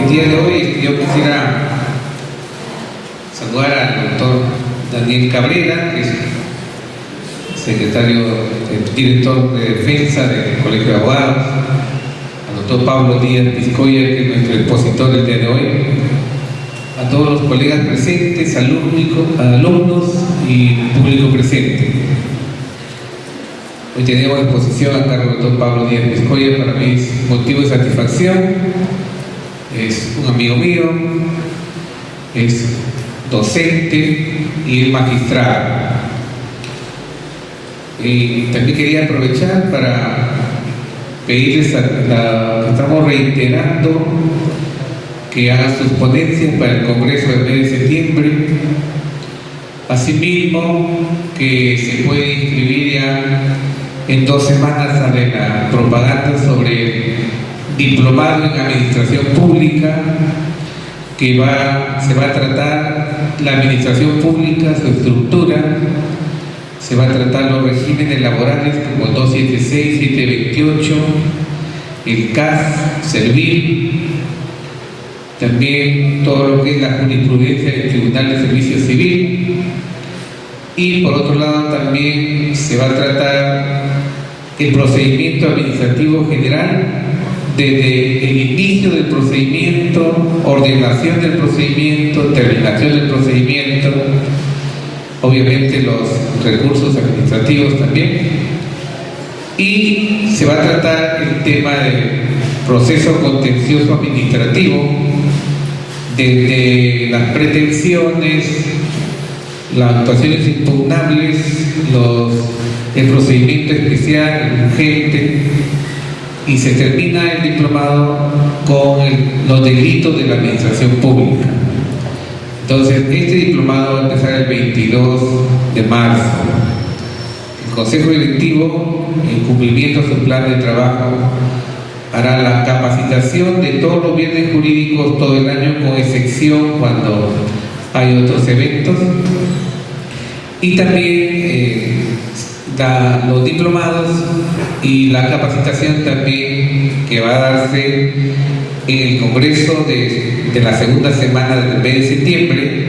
el día de hoy yo quisiera saludar al doctor Daniel Cabrera, que es director de defensa del Colegio de Abogados, al doctor Pablo Díaz Vizcoya, que es nuestro expositor el día de hoy, a todos los colegas presentes, alumnos y público presente. Hoy tenemos exposición a cargo del doctor Pablo Díaz Vizcoya. Para mí es motivo de satisfacción. Es un amigo mío, es docente y es magistrado. Y también quería aprovechar para pedirles estamos reiterando que hagan sus ponencias para el Congreso del mes de septiembre. Asimismo, que se puede inscribir ya en 2 semanas sale la propaganda sobre diplomado en administración pública, que se va a tratar la administración pública, su estructura, se va a tratar los regímenes laborales como el 276, 728, el CAS, Servil, también todo lo que es la jurisprudencia del Tribunal de Servicio Civil, y por otro lado también se va a tratar el procedimiento administrativo general desde el inicio del procedimiento, ordenación del procedimiento, terminación del procedimiento, obviamente los recursos administrativos también, y se va a tratar el tema del proceso contencioso administrativo desde las pretensiones, las actuaciones impugnables, el procedimiento especial, el urgente, y se termina el diplomado con los delitos de la administración pública. Entonces, este diplomado va a empezar el 22 de marzo. El Consejo Directivo, en cumplimiento de su plan de trabajo, hará la capacitación de todos los bienes jurídicos todo el año, con excepción cuando hay otros eventos, y también los diplomados y la capacitación también que va a darse en el Congreso de la segunda semana del mes de septiembre,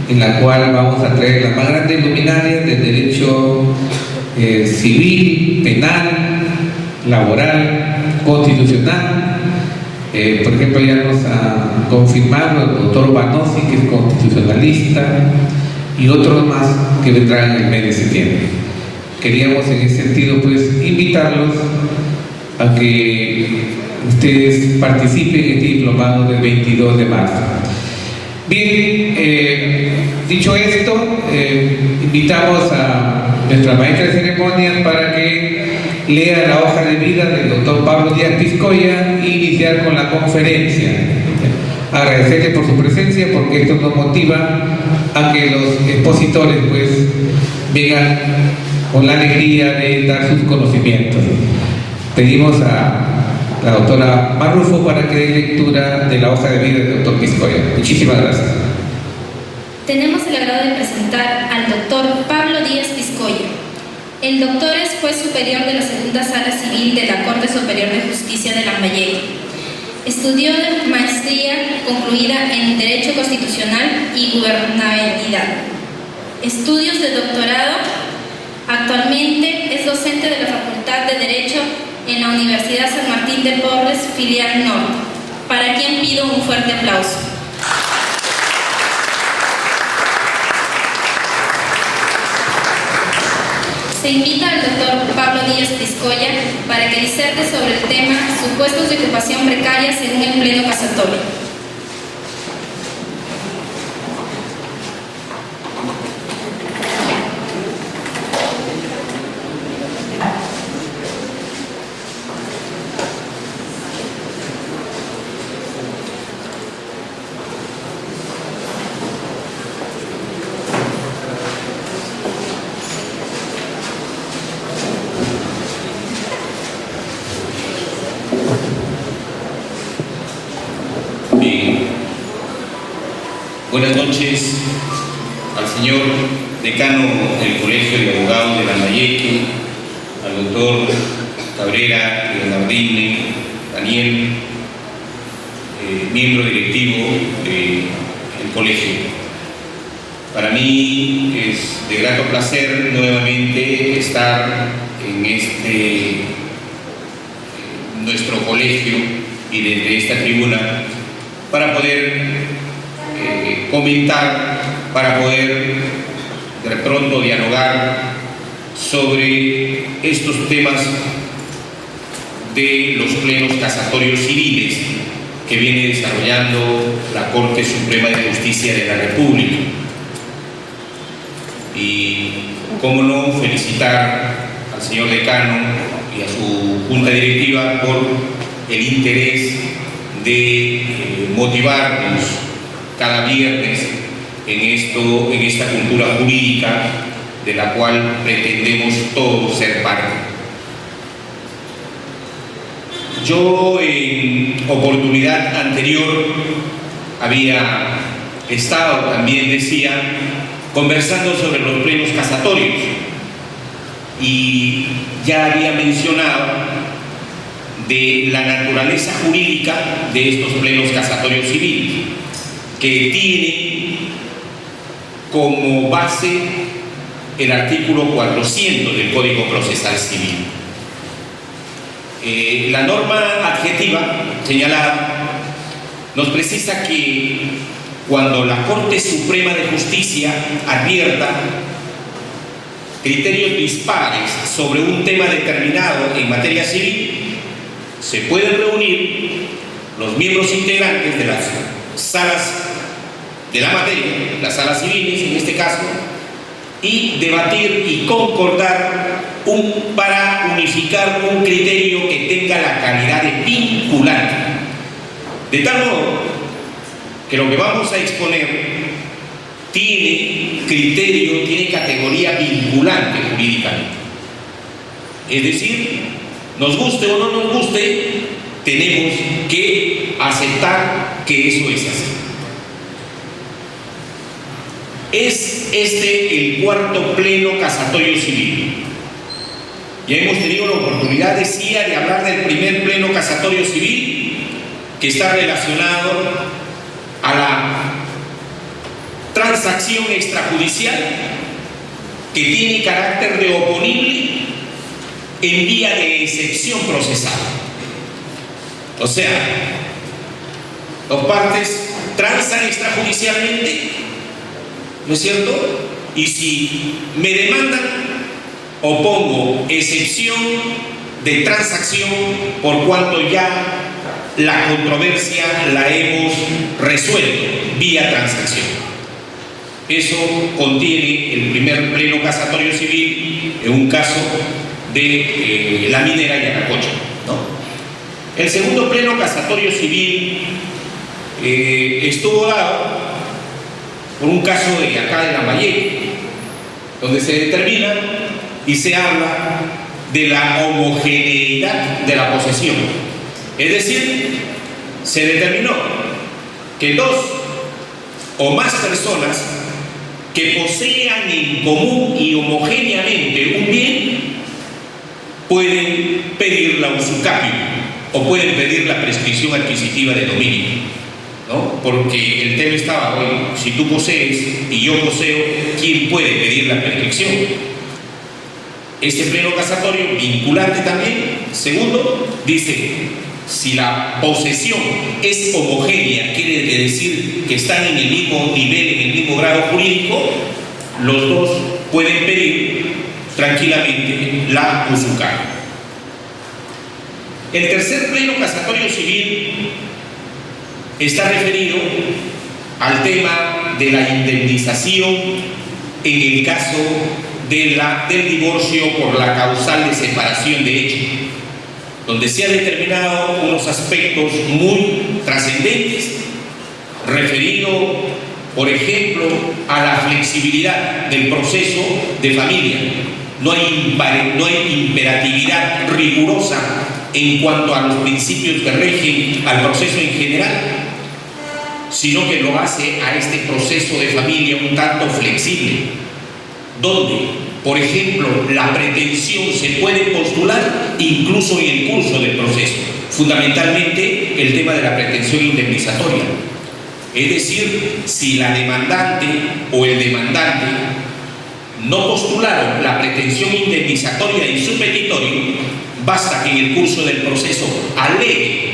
en la cual vamos a traer las más grandes luminarias del derecho civil, penal, laboral, constitucional. Por ejemplo, ya nos ha confirmado el doctor Banossi, que es constitucionalista, y otros más que vendrán en el mes de septiembre. Queríamos en ese sentido pues invitarlos a que ustedes participen en este diplomado del 22 de marzo. Bien, dicho esto, invitamos a nuestra maestra de ceremonias para que lea la hoja de vida del doctor Pablo Díaz Vizcoya e iniciar con la conferencia. Agradecerle por su presencia, porque esto nos motiva a que los expositores pues vengan con la alegría de dar sus conocimientos. Pedimos a la doctora Marrufo para que dé lectura de la hoja de vida del doctor Vizcoya. Muchísimas gracias. Tenemos el agrado de presentar al doctor Pablo Díaz Vizcoya. El doctor es juez superior de la Segunda Sala Civil de la Corte Superior de Justicia de Lambayeque. Estudió maestría concluida en Derecho Constitucional y Gubernabilidad. Estudios de doctorado. Actualmente es docente de la Facultad de Derecho en la Universidad San Martín de Porres, filial Norte, para quien pido un fuerte aplauso. Se invita al doctor Pablo Díaz Vizcoya para que diserte sobre el tema supuestos de ocupación precaria según el Pleno Casatorio. Buenas noches al señor decano del Colegio de Abogados de Lambayeque, al doctor Cabrera, Leonardine, Daniel, miembro directivo del colegio. Para mí es de grato placer nuevamente estar en nuestro colegio y desde esta tribuna para poder comentar, para poder de pronto dialogar sobre estos temas de los plenos casatorios civiles que viene desarrollando la Corte Suprema de Justicia de la República. Y cómo no felicitar al señor decano y a su junta directiva por el interés de motivarnos cada viernes en esta cultura jurídica de la cual pretendemos todos ser parte. Yo en oportunidad anterior había estado, también decía, conversando sobre los plenos casatorios y ya había mencionado de la naturaleza jurídica de estos plenos casatorios civiles, que tiene como base el artículo 400 del Código Procesal Civil. La norma adjetiva señalada nos precisa que cuando la Corte Suprema de Justicia advierta criterios dispares sobre un tema determinado en materia civil, se pueden reunir los miembros integrantes de las salas de la materia, las salas civiles en este caso, y debatir y concordar para unificar un criterio que tenga la calidad de vinculante. De tal modo que lo que vamos a exponer tiene criterio, tiene categoría vinculante jurídicamente. Es decir, nos guste o no nos guste, tenemos que aceptar que eso es así. Es el cuarto pleno casatorio civil. Ya hemos tenido la oportunidad, decía, de hablar del primer pleno casatorio civil, que está relacionado a la transacción extrajudicial que tiene carácter de oponible en vía de excepción procesal. O sea, dos partes transan extrajudicialmente, ¿no es cierto? Y si me demandan, opongo excepción de transacción por cuanto ya la controversia la hemos resuelto vía transacción. Eso contiene el primer pleno casatorio civil en un caso de la minera Yanacocha, ¿no? El segundo pleno casatorio civil estuvo dado por un caso de acá de Lambayeque, donde se determina y se habla de la homogeneidad de la posesión. Es decir, se determinó que dos o más personas que posean en común y homogéneamente un bien pueden pedir la usucapio o pueden pedir la prescripción adquisitiva de dominio, ¿no? Porque el tema estaba, bueno, si tú posees y yo poseo, ¿quién puede pedir la prescripción? Este pleno casatorio, vinculante también, segundo, dice, si la posesión es homogénea, quiere decir que están en el mismo nivel, en el mismo grado jurídico, los dos pueden pedir tranquilamente la usucapio. El tercer pleno casatorio civil está referido al tema de la indemnización en el caso del divorcio por la causal de separación de hecho, donde se han determinado unos aspectos muy trascendentes, referido, por ejemplo, a la flexibilidad del proceso de familia. No hay imperatividad rigurosa en cuanto a los principios que rigen al proceso en general, sino que lo hace a este proceso de familia un tanto flexible, donde, por ejemplo, la pretensión se puede postular incluso en el curso del proceso, fundamentalmente el tema de la pretensión indemnizatoria. Es decir, si la demandante o el demandante no postularon la pretensión indemnizatoria en su petitorio, basta que en el curso del proceso alegue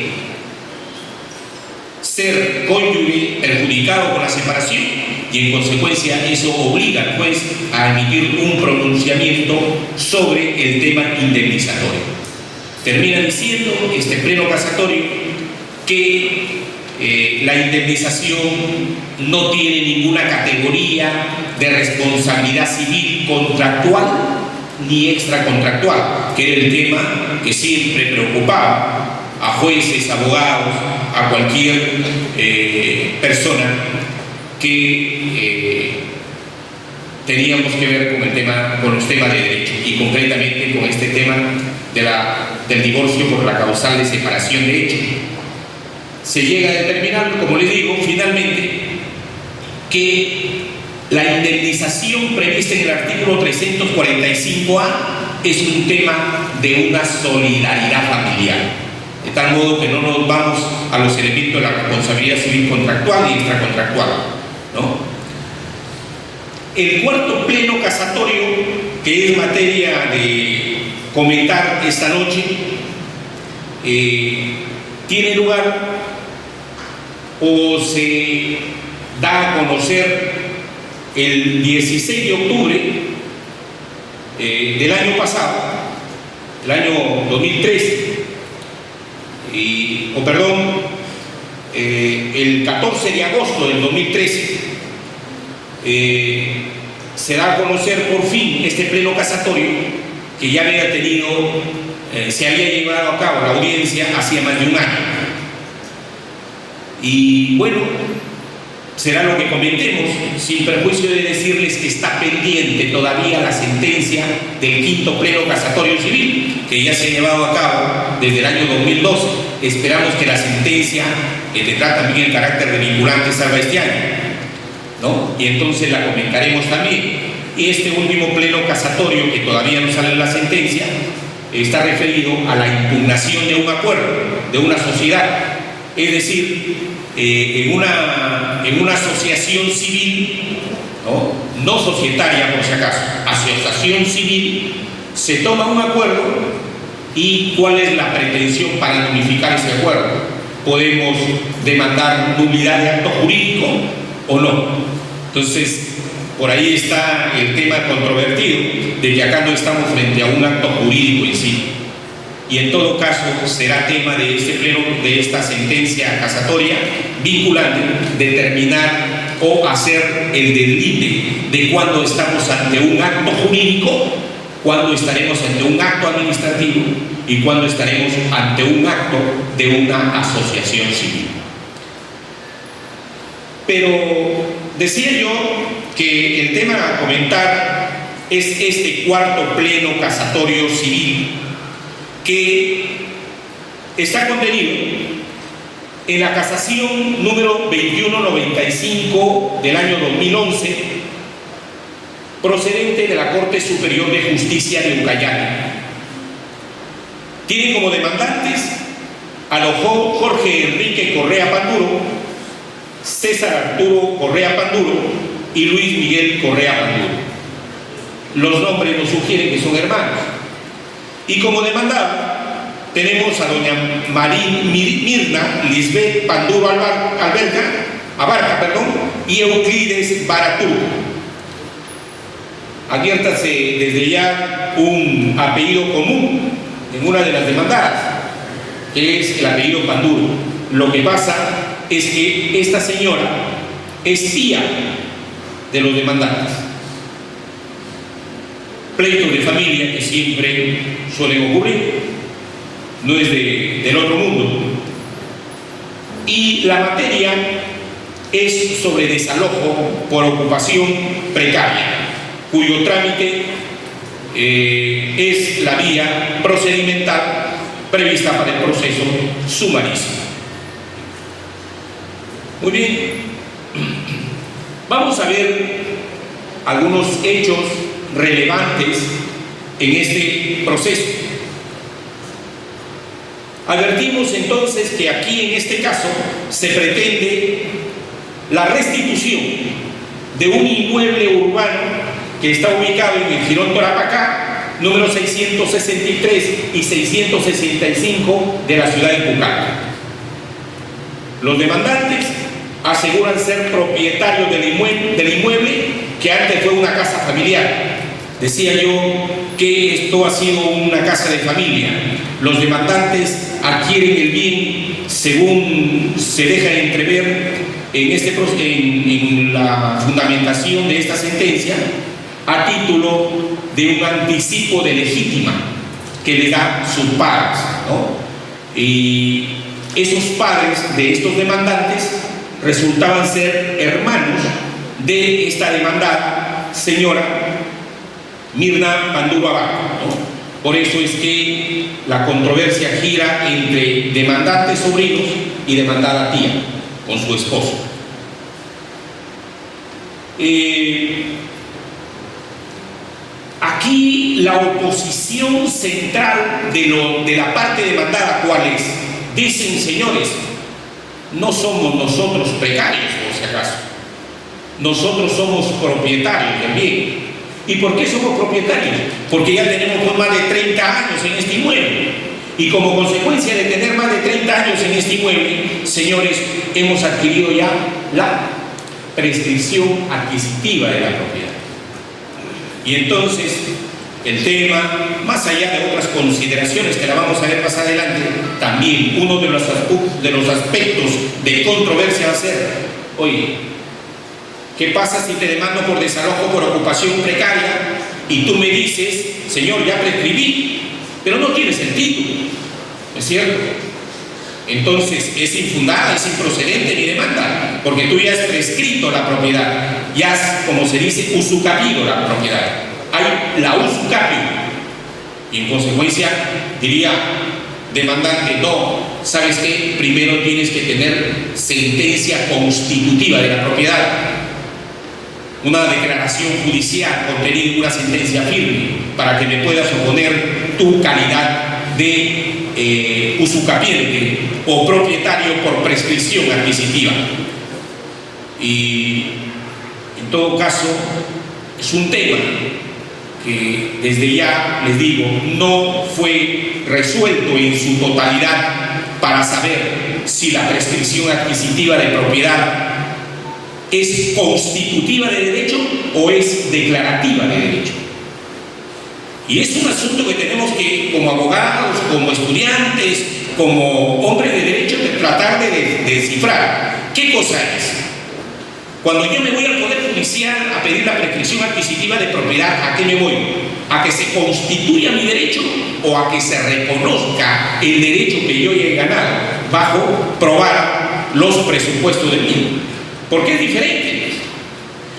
ser cónyuge perjudicado por la separación y en consecuencia eso obliga al juez a emitir un pronunciamiento sobre el tema indemnizatorio. Termina diciendo este pleno casatorio que la indemnización no tiene ninguna categoría de responsabilidad civil contractual ni extracontractual, que era el tema que siempre preocupaba a jueces, abogados, a cualquier persona que teníamos que ver con los temas de derecho y concretamente con este tema del divorcio por la causal de separación de hecho. Se llega a determinar, como les digo, finalmente, que la indemnización prevista en el artículo 345A es un tema de una solidaridad familiar, de tal modo que no nos vamos a los elementos de la responsabilidad civil contractual y extracontractual, ¿no? El cuarto pleno casatorio, que es materia de comentar esta noche, tiene lugar o se da a conocer el 16 de octubre del año pasado, el año 2013, el 14 de agosto del 2013, se da a conocer por fin este pleno casatorio que ya había tenido, se había llevado a cabo la audiencia hacía más de un año. Y bueno, será lo que comentemos, sin perjuicio de decirles que está pendiente todavía la sentencia del quinto pleno casatorio civil, que ya se ha llevado a cabo desde el año 2012. Esperamos que la sentencia, que tendrá también el carácter de vinculante, salga este año, ¿no? Y entonces la comentaremos también. Y este último pleno casatorio, que todavía no sale en la sentencia, está referido a la impugnación de un acuerdo, de una sociedad. Es decir, en una asociación civil, no societaria por si acaso, asociación civil, se toma un acuerdo y ¿cuál es la pretensión para nulificar ese acuerdo? ¿Podemos demandar nulidad de acto jurídico o no? Entonces, por ahí está el tema controvertido de que acá no estamos frente a un acto jurídico en sí. Y en todo caso será tema de este pleno, de esta sentencia casatoria vinculante, determinar o hacer el deslinde de cuándo estamos ante un acto jurídico, cuándo estaremos ante un acto administrativo y cuándo estaremos ante un acto de una asociación civil. Pero decía yo que el tema a comentar es este cuarto pleno casatorio civil, que está contenido en la casación número 2195 del año 2011, procedente de la Corte Superior de Justicia de Ucayali. Tiene como demandantes a los Jorge Enrique Correa Panduro, César Arturo Correa Panduro y Luis Miguel Correa Panduro. Los nombres nos sugieren que son hermanos. Y como demandada tenemos a doña Mirna Lisbeth Panduro Abarca, y Euclides Baratú. Adviértase desde ya un apellido común en una de las demandadas, que es el apellido Panduro. Lo que pasa es que esta señora es tía de los demandantes. Pleitos de familia que siempre suelen ocurrir, no es del otro mundo. Y la materia es sobre desalojo por ocupación precaria, cuyo trámite es la vía procedimental prevista para el proceso sumarísimo. Muy bien, vamos a ver algunos hechos relevantes en este proceso. Advertimos entonces que aquí en este caso se pretende la restitución de un inmueble urbano que está ubicado en el Jirón Torapacá, número 663 y 665 de la ciudad de Pucallpa. Los demandantes aseguran ser propietarios del inmueble que antes fue una casa familiar. Decía yo que esto ha sido una casa de familia. Los demandantes adquieren el bien según se deja entrever en la fundamentación de esta sentencia a título de un anticipo de legítima que le da sus padres, ¿no? Y esos padres de estos demandantes resultaban ser hermanos de esta demandada señora Mirna Panduro Abaco, ¿no? Por eso es que la controversia gira entre demandantes sobrinos y demandada tía con su esposo. Aquí la oposición central de la parte demandada, ¿cuál es? Dicen, señores, no somos nosotros precarios, por si acaso. Nosotros somos propietarios del bien. ¿Y por qué somos propietarios? Porque ya tenemos más de 30 años en este inmueble. Y como consecuencia de tener más de 30 años en este inmueble, señores, hemos adquirido ya la prescripción adquisitiva de la propiedad. Y entonces, el tema, más allá de otras consideraciones que la vamos a ver más adelante, también uno de los aspectos de controversia va a ser, oye, ¿qué pasa si te demando por desalojo por ocupación precaria y tú me dices, señor, ya prescribí, pero no tienes el título? ¿Es cierto? Entonces es infundada, es improcedente mi demanda, porque tú ya has prescrito la propiedad, ya has, como se dice, usucapido la propiedad. Hay la usucapio. Y en consecuencia diría demandante, no, ¿sabes qué? Primero tienes que tener sentencia constitutiva de la propiedad, una declaración judicial contenida en una sentencia firme, para que me puedas oponer tu calidad de usucapiente o propietario por prescripción adquisitiva. Y en todo caso es un tema que desde ya les digo no fue resuelto en su totalidad para saber si la prescripción adquisitiva de propiedad es constitutiva de derecho o es declarativa de derecho. Y es un asunto que tenemos que, como abogados, como estudiantes, como hombres de derecho, tratar de descifrar. ¿Qué cosa es? Cuando yo me voy al Poder Judicial a pedir la prescripción adquisitiva de propiedad, ¿a qué me voy? ¿A que se constituya mi derecho o a que se reconozca el derecho que yo he ganado bajo probar los presupuestos del mismo? ¿Por qué es diferente?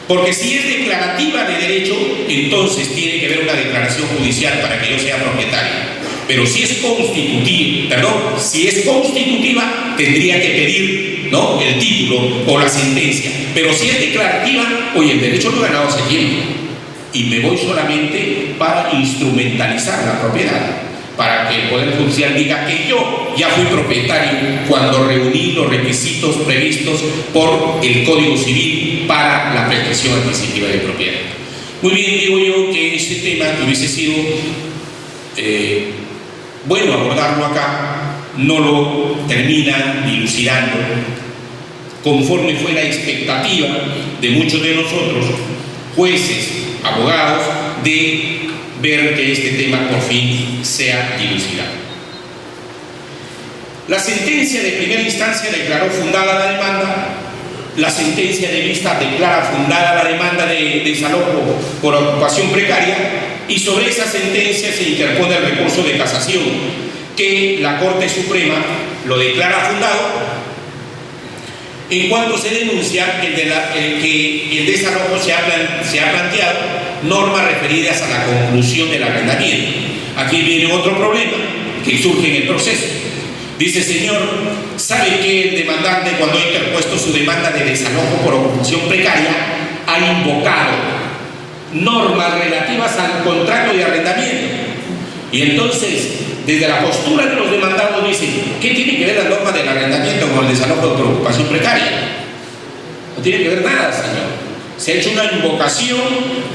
Porque si es declarativa de derecho, entonces tiene que haber una declaración judicial para que yo sea propietario. Pero si es constitutiva, tendría que pedir, ¿no?, el título o la sentencia. Pero si es declarativa, oye, el derecho lo he ganado hace tiempo y me voy solamente para instrumentalizar la propiedad, para que el Poder Judicial diga que yo ya fui propietario cuando reuní los requisitos previstos por el Código Civil para la prescripción adquisitiva de propiedad. Muy bien, digo yo que ese tema que hubiese sido bueno abordarlo acá, no lo termina dilucidando conforme fue la expectativa de muchos de nosotros, jueces, abogados, de ver que este tema por fin sea dilucidado. La sentencia de primera instancia declaró fundada la demanda, la sentencia de vista declara fundada la demanda de desalojo por ocupación precaria, y sobre esa sentencia se interpone el recurso de casación, que la Corte Suprema lo declara fundado en cuanto se denuncia que el desalojo se ha planteado normas referidas a la conclusión del arrendamiento. Aquí viene otro problema que surge en el proceso. Dice, señor, ¿sabe que el demandante, cuando ha interpuesto su demanda de desalojo por ocupación precaria, ha invocado normas relativas al contrato de arrendamiento? Y entonces, desde la postura de los demandados dicen, ¿qué tiene que ver la norma del arrendamiento con el desalojo por ocupación precaria? No tiene que ver nada, señor. Se ha hecho una invocación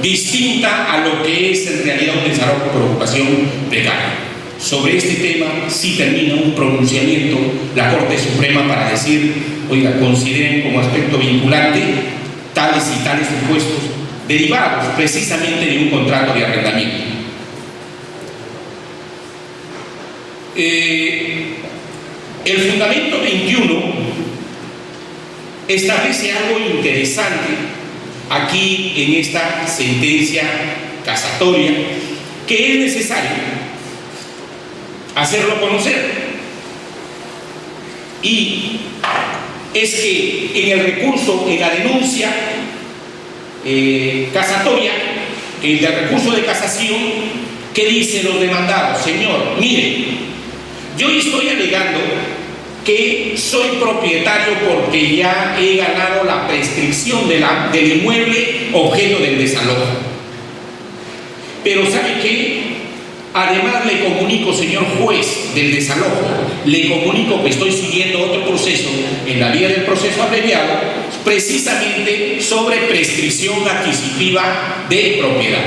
distinta a lo que es en realidad un desalojo por ocupación precaria. Sobre este tema sí termina un pronunciamiento la Corte Suprema para decir, oiga, consideren como aspecto vinculante tales y tales supuestos derivados precisamente de un contrato de arrendamiento. El fundamento 21 establece algo interesante aquí en esta sentencia casatoria, que es necesario hacerlo conocer, y es que en el recurso, en la denuncia casatoria, el del recurso de casación, ¿qué dicen los demandados? Señor, mire, yo estoy alegando que soy propietario porque ya he ganado la prescripción del inmueble objeto del desalojo. Pero ¿sabe qué? Además le comunico, señor juez del desalojo, le comunico que estoy siguiendo otro proceso en la vía del proceso abreviado, precisamente sobre prescripción adquisitiva de propiedad.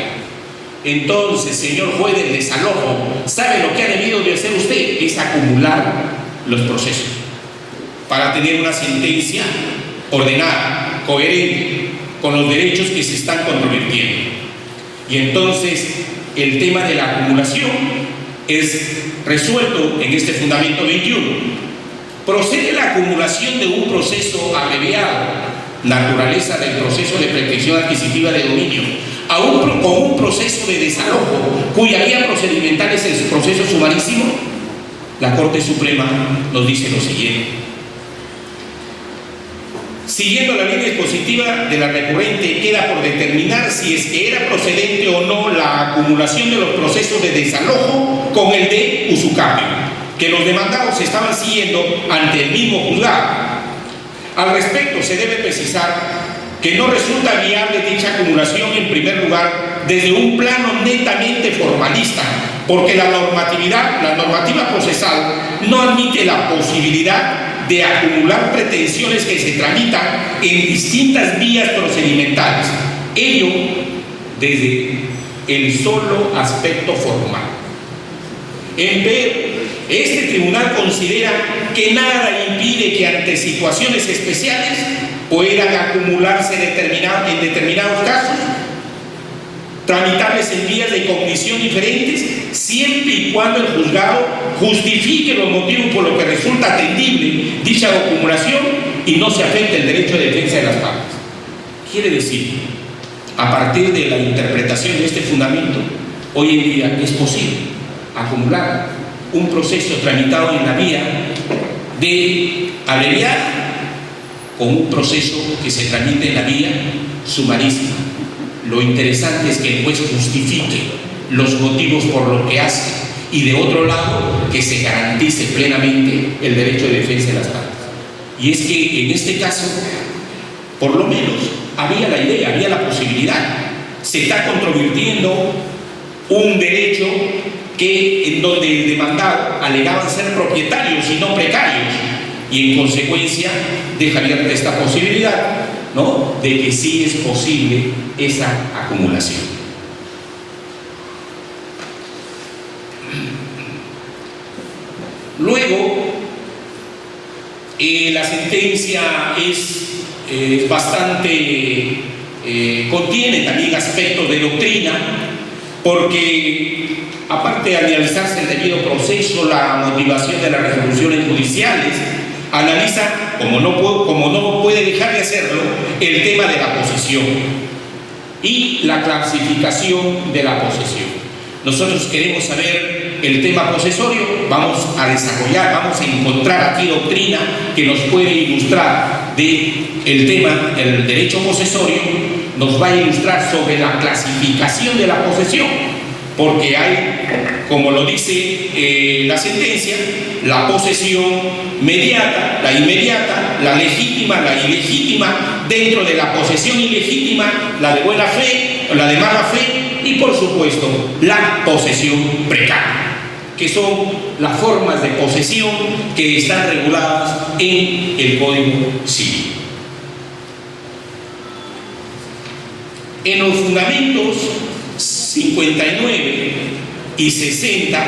Entonces, señor juez del desalojo, ¿sabe lo que ha debido de hacer usted? Es acumular los procesos para tener una sentencia ordenada, coherente con los derechos que se están controvirtiendo. Y entonces el tema de la acumulación es resuelto en este fundamento 21. Procede la acumulación de un proceso abreviado, naturaleza del proceso de prescripción adquisitiva de dominio, con un proceso de desalojo cuya vía procedimental es el proceso sumarísimo. La Corte Suprema nos dice lo siguiente: siguiendo la línea expositiva de la recurrente, queda por determinar si es que era procedente o no la acumulación de los procesos de desalojo con el de usucapio, que los demandados estaban siguiendo ante el mismo juzgado. Al respecto, se debe precisar que no resulta viable dicha acumulación, en primer lugar, desde un plano netamente formalista, porque la normativa procesal no admite la posibilidad de acumular pretensiones que se tramitan en distintas vías procedimentales, ello desde el solo aspecto formal. Empero, este tribunal considera que nada impide que ante situaciones especiales puedan acumularse en determinados casos, tramitables en vías de cognición diferentes, siempre y cuando el juzgado justifique los motivos por los que resulta atendible dicha acumulación y no se afecte el derecho de defensa de las partes. Quiere decir, a partir de la interpretación de este fundamento, hoy en día es posible acumular un proceso tramitado en la vía de abreviar con un proceso que se tramite en la vía sumarísima. Lo interesante es que el juez justifique los motivos por los que hace, y de otro lado, que se garantice plenamente el derecho de defensa de las partes. Y es que en este caso, por lo menos, había la idea, había la posibilidad. Se está controvirtiendo un derecho en donde el demandado alegaban ser propietarios y no precarios, y en consecuencia deja abierta esta posibilidad, ¿no?, de que sí es posible esa acumulación. Luego, la sentencia es bastante, contiene también aspectos de doctrina, porque aparte de analizarse el debido proceso, la motivación de las resoluciones judiciales, analiza, como no puede dejar de hacerlo, el tema de la posesión y la clasificación de la posesión. Nosotros queremos saber el tema posesorio, vamos a desarrollar, vamos a encontrar aquí doctrina que nos puede ilustrar el tema del derecho posesorio, nos va a ilustrar sobre la clasificación de la posesión, porque hay, como lo dice la sentencia, la posesión mediata, la inmediata, la legítima, la ilegítima. Dentro de la posesión ilegítima, la de buena fe o la de mala fe, y por supuesto la posesión precaria. que son las formas de posesión que están reguladas en el Código Civil. En los fundamentos 59 y 60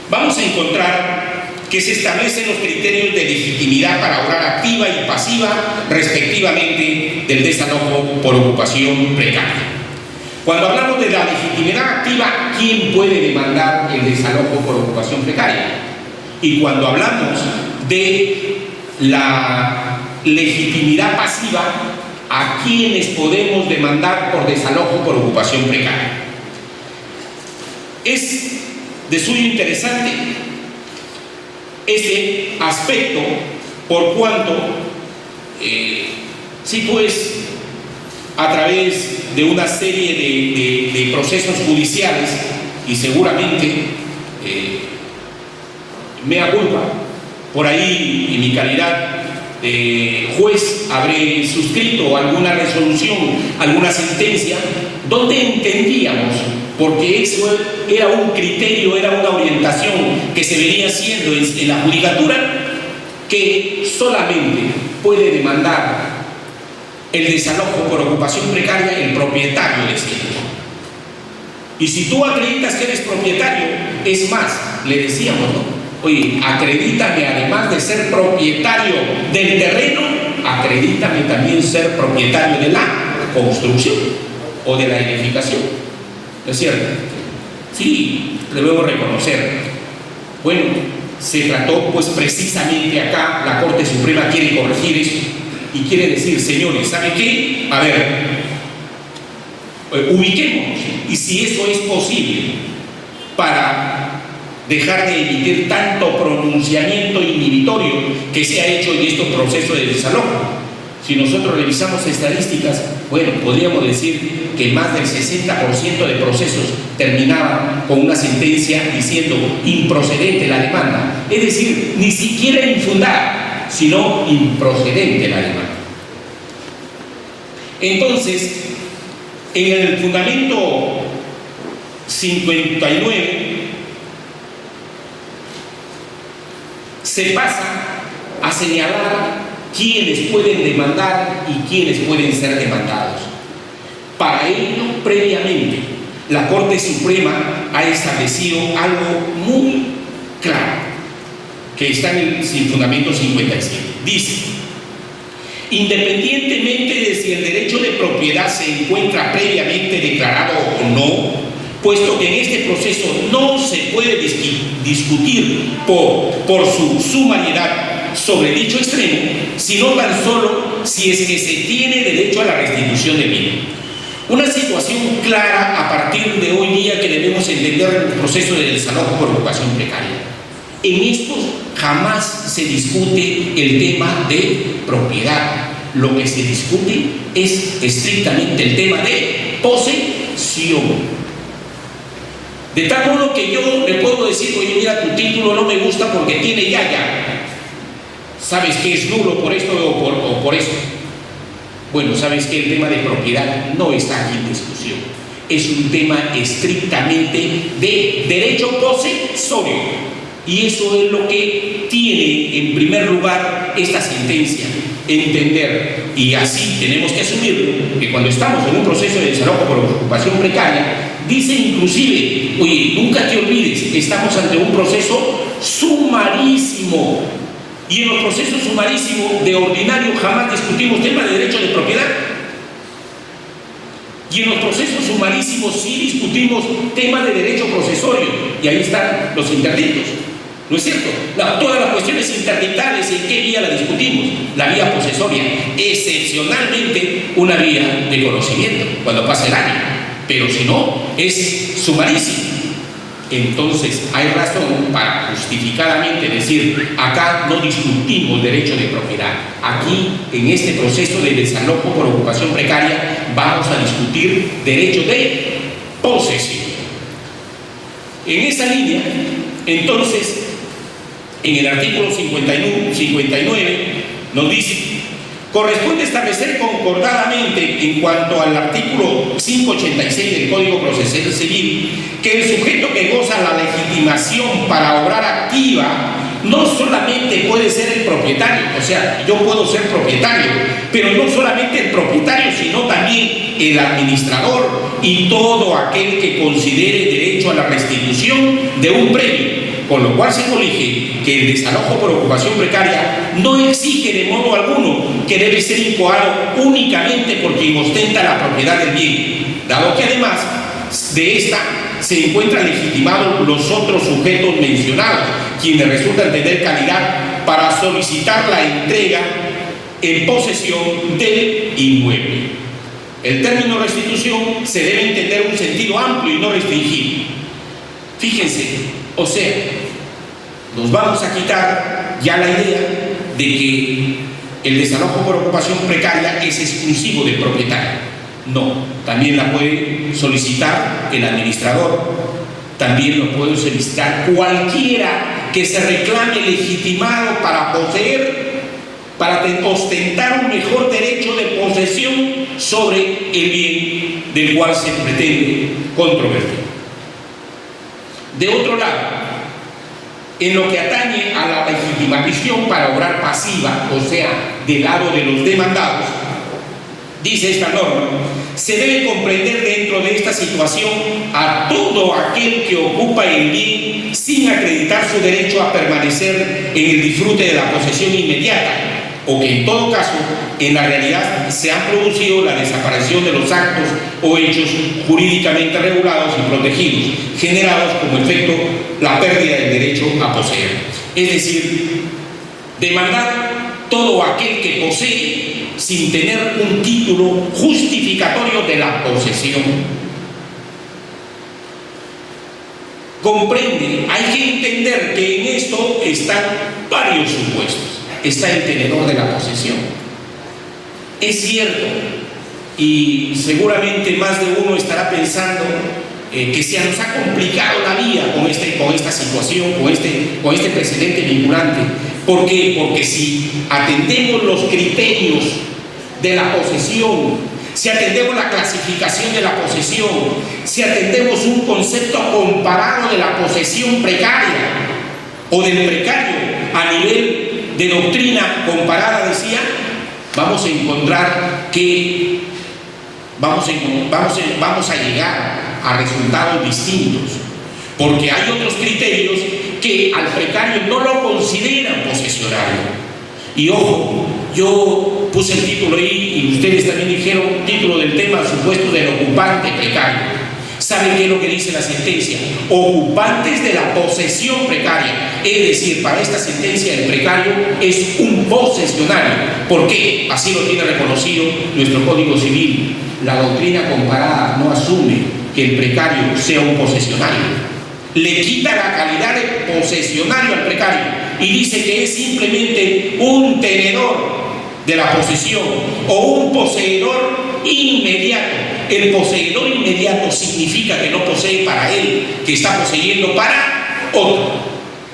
vamos a encontrar que se establecen los criterios de legitimidad para obrar activa y pasiva respectivamente del desalojo por ocupación precaria. Cuando hablamos de la legitimidad activa, ¿quién puede demandar el desalojo por ocupación precaria? Y cuando hablamos de la legitimidad pasiva, ¿a quiénes podemos demandar por desalojo por ocupación precaria? Es de suyo interesante ese aspecto, por cuanto, sí, pues, a través de una serie de procesos judiciales, y seguramente mea culpa, por ahí en mi calidad de juez habré suscrito alguna resolución, alguna sentencia, donde entendíamos, porque eso era un criterio, era una orientación que se venía haciendo en la judicatura, que solamente puede demandar el desalojo por ocupación precaria el propietario del cielo. Y si tú acreditas que eres propietario, es más, le decíamos, ¿no? Oye, acredítame, además de ser propietario del terreno, acredítame también ser propietario de la construcción o de la edificación. ¿No es cierto? Sí, debemos reconocer. Bueno, se trató, pues precisamente acá, la Corte Suprema quiere corregir eso y quiere decir, señores, ¿saben qué? A ver, ubiquémonos, y si eso es posible, para dejar de emitir tanto pronunciamiento inhibitorio que se ha hecho en estos procesos de desalojo. Si nosotros revisamos estadísticas, bueno, podríamos decir que más del 60% de procesos terminaban con una sentencia diciendo improcedente la demanda. Es decir, ni siquiera infundada, sino improcedente la demanda. Entonces, en el fundamento 59, se pasa a señalar quiénes pueden demandar y quiénes pueden ser demandados. Para ello, previamente, la Corte Suprema ha establecido algo muy claro, que está en el fundamento 57. Dice, independientemente de si el derecho de propiedad se encuentra previamente declarado o no, puesto que en este proceso no se puede discutir por su sumariedad sobre dicho extremo, sino tan solo si es que se tiene derecho a la restitución de bien. Una situación clara a partir de hoy día que debemos entender en el proceso de desalojo por ocupación precaria. En estos jamás se discute el tema de propiedad. Lo que se discute es estrictamente el tema de posesión. De tal modo que yo le puedo decir, oye, mira, tu título no me gusta porque tiene yaya. ¿Sabes que es nulo por esto o por esto? Bueno, ¿sabes que el tema de propiedad no está aquí en discusión? Es un tema estrictamente de derecho posesorio. Y eso es lo que tiene en primer lugar esta sentencia, entender. Y así tenemos que asumirlo, que cuando estamos en un proceso de desalojo por ocupación precaria, dice inclusive, oye, nunca te olvides, estamos ante un proceso sumarísimo. Y en los procesos sumarísimos de ordinario jamás discutimos temas de derecho de propiedad. Y en los procesos sumarísimos sí discutimos temas de derecho procesorio. Y ahí están los interdictos. ¿No es cierto? Todas las cuestiones interdictales, ¿en qué vía la discutimos? La vía posesoria. Excepcionalmente una vía de conocimiento, cuando pasa el año. Pero si no, es sumarísimo. Entonces hay razón para justificadamente decir, acá no discutimos derecho de propiedad. Aquí, en este proceso de desalojo por ocupación precaria, vamos a discutir derecho de posesión. En esa línea, entonces, en el artículo 59 nos dice, Corresponde establecer concordadamente en cuanto al artículo 586 del Código Procesal Civil que el sujeto que goza la legitimación para obrar activa no solamente puede ser el propietario, o sea, yo puedo ser propietario, pero no solamente el propietario, sino también el administrador y todo aquel que considere derecho a la restitución de un premio, con lo cual se colige que el desalojo por ocupación precaria no exige de modo alguno que debe ser incoado únicamente por quien ostenta la propiedad del bien, dado que además de esta se encuentran legitimados los otros sujetos mencionados, quienes resultan tener calidad para solicitar la entrega en posesión del inmueble. El término restitución se debe entender un sentido amplio y no restringido. Fíjense, o sea, nos vamos a quitar ya la idea de que el desalojo por ocupación precaria es exclusivo del propietario. No, también la puede solicitar el administrador, también lo puede solicitar cualquiera que se reclame legitimado para poseer, para ostentar un mejor derecho de posesión sobre el bien del cual se pretende controvertir. De otro lado, en lo que atañe a la legitimación para obrar pasiva, o sea, del lado de los demandados, dice esta norma, se debe comprender dentro de esta situación a todo aquel que ocupa el bien sin acreditar su derecho a permanecer en el disfrute de la posesión inmediata, o que en todo caso, en la realidad se ha producido la desaparición de los actos o hechos jurídicamente regulados y protegidos, generados como efecto la pérdida del derecho a poseer. Es decir, demandar todo aquel que posee sin tener un título justificatorio de la posesión. Comprende, hay que entender que en esto están varios supuestos. Está el tenedor de la posesión. Es cierto, y seguramente más de uno estará pensando que se nos ha complicado la vida con esta situación, con este precedente vinculante. ¿Por qué? Porque si atendemos los criterios de la posesión, si atendemos la clasificación de la posesión, si atendemos un concepto comparado de la posesión precaria o del precario a nivel de doctrina comparada, decía, vamos a encontrar que vamos a llegar a resultados distintos, porque hay otros criterios que al precario no lo consideran posesionario. Y ojo, yo puse el título ahí y ustedes también dijeron título del tema, supuesto del ocupante precario. ¿Saben qué es lo que dice la sentencia? Ocupantes de la posesión precaria. Es decir, para esta sentencia el precario es un posesionario. ¿Por qué? Así lo tiene reconocido nuestro Código Civil. La doctrina comparada no asume que el precario sea un posesionario. Le quita la calidad de posesionario al precario y dice que es simplemente un tenedor de la posesión o un poseedor inmediato. El poseedor inmediato significa que no posee para él, que está poseyendo para otro.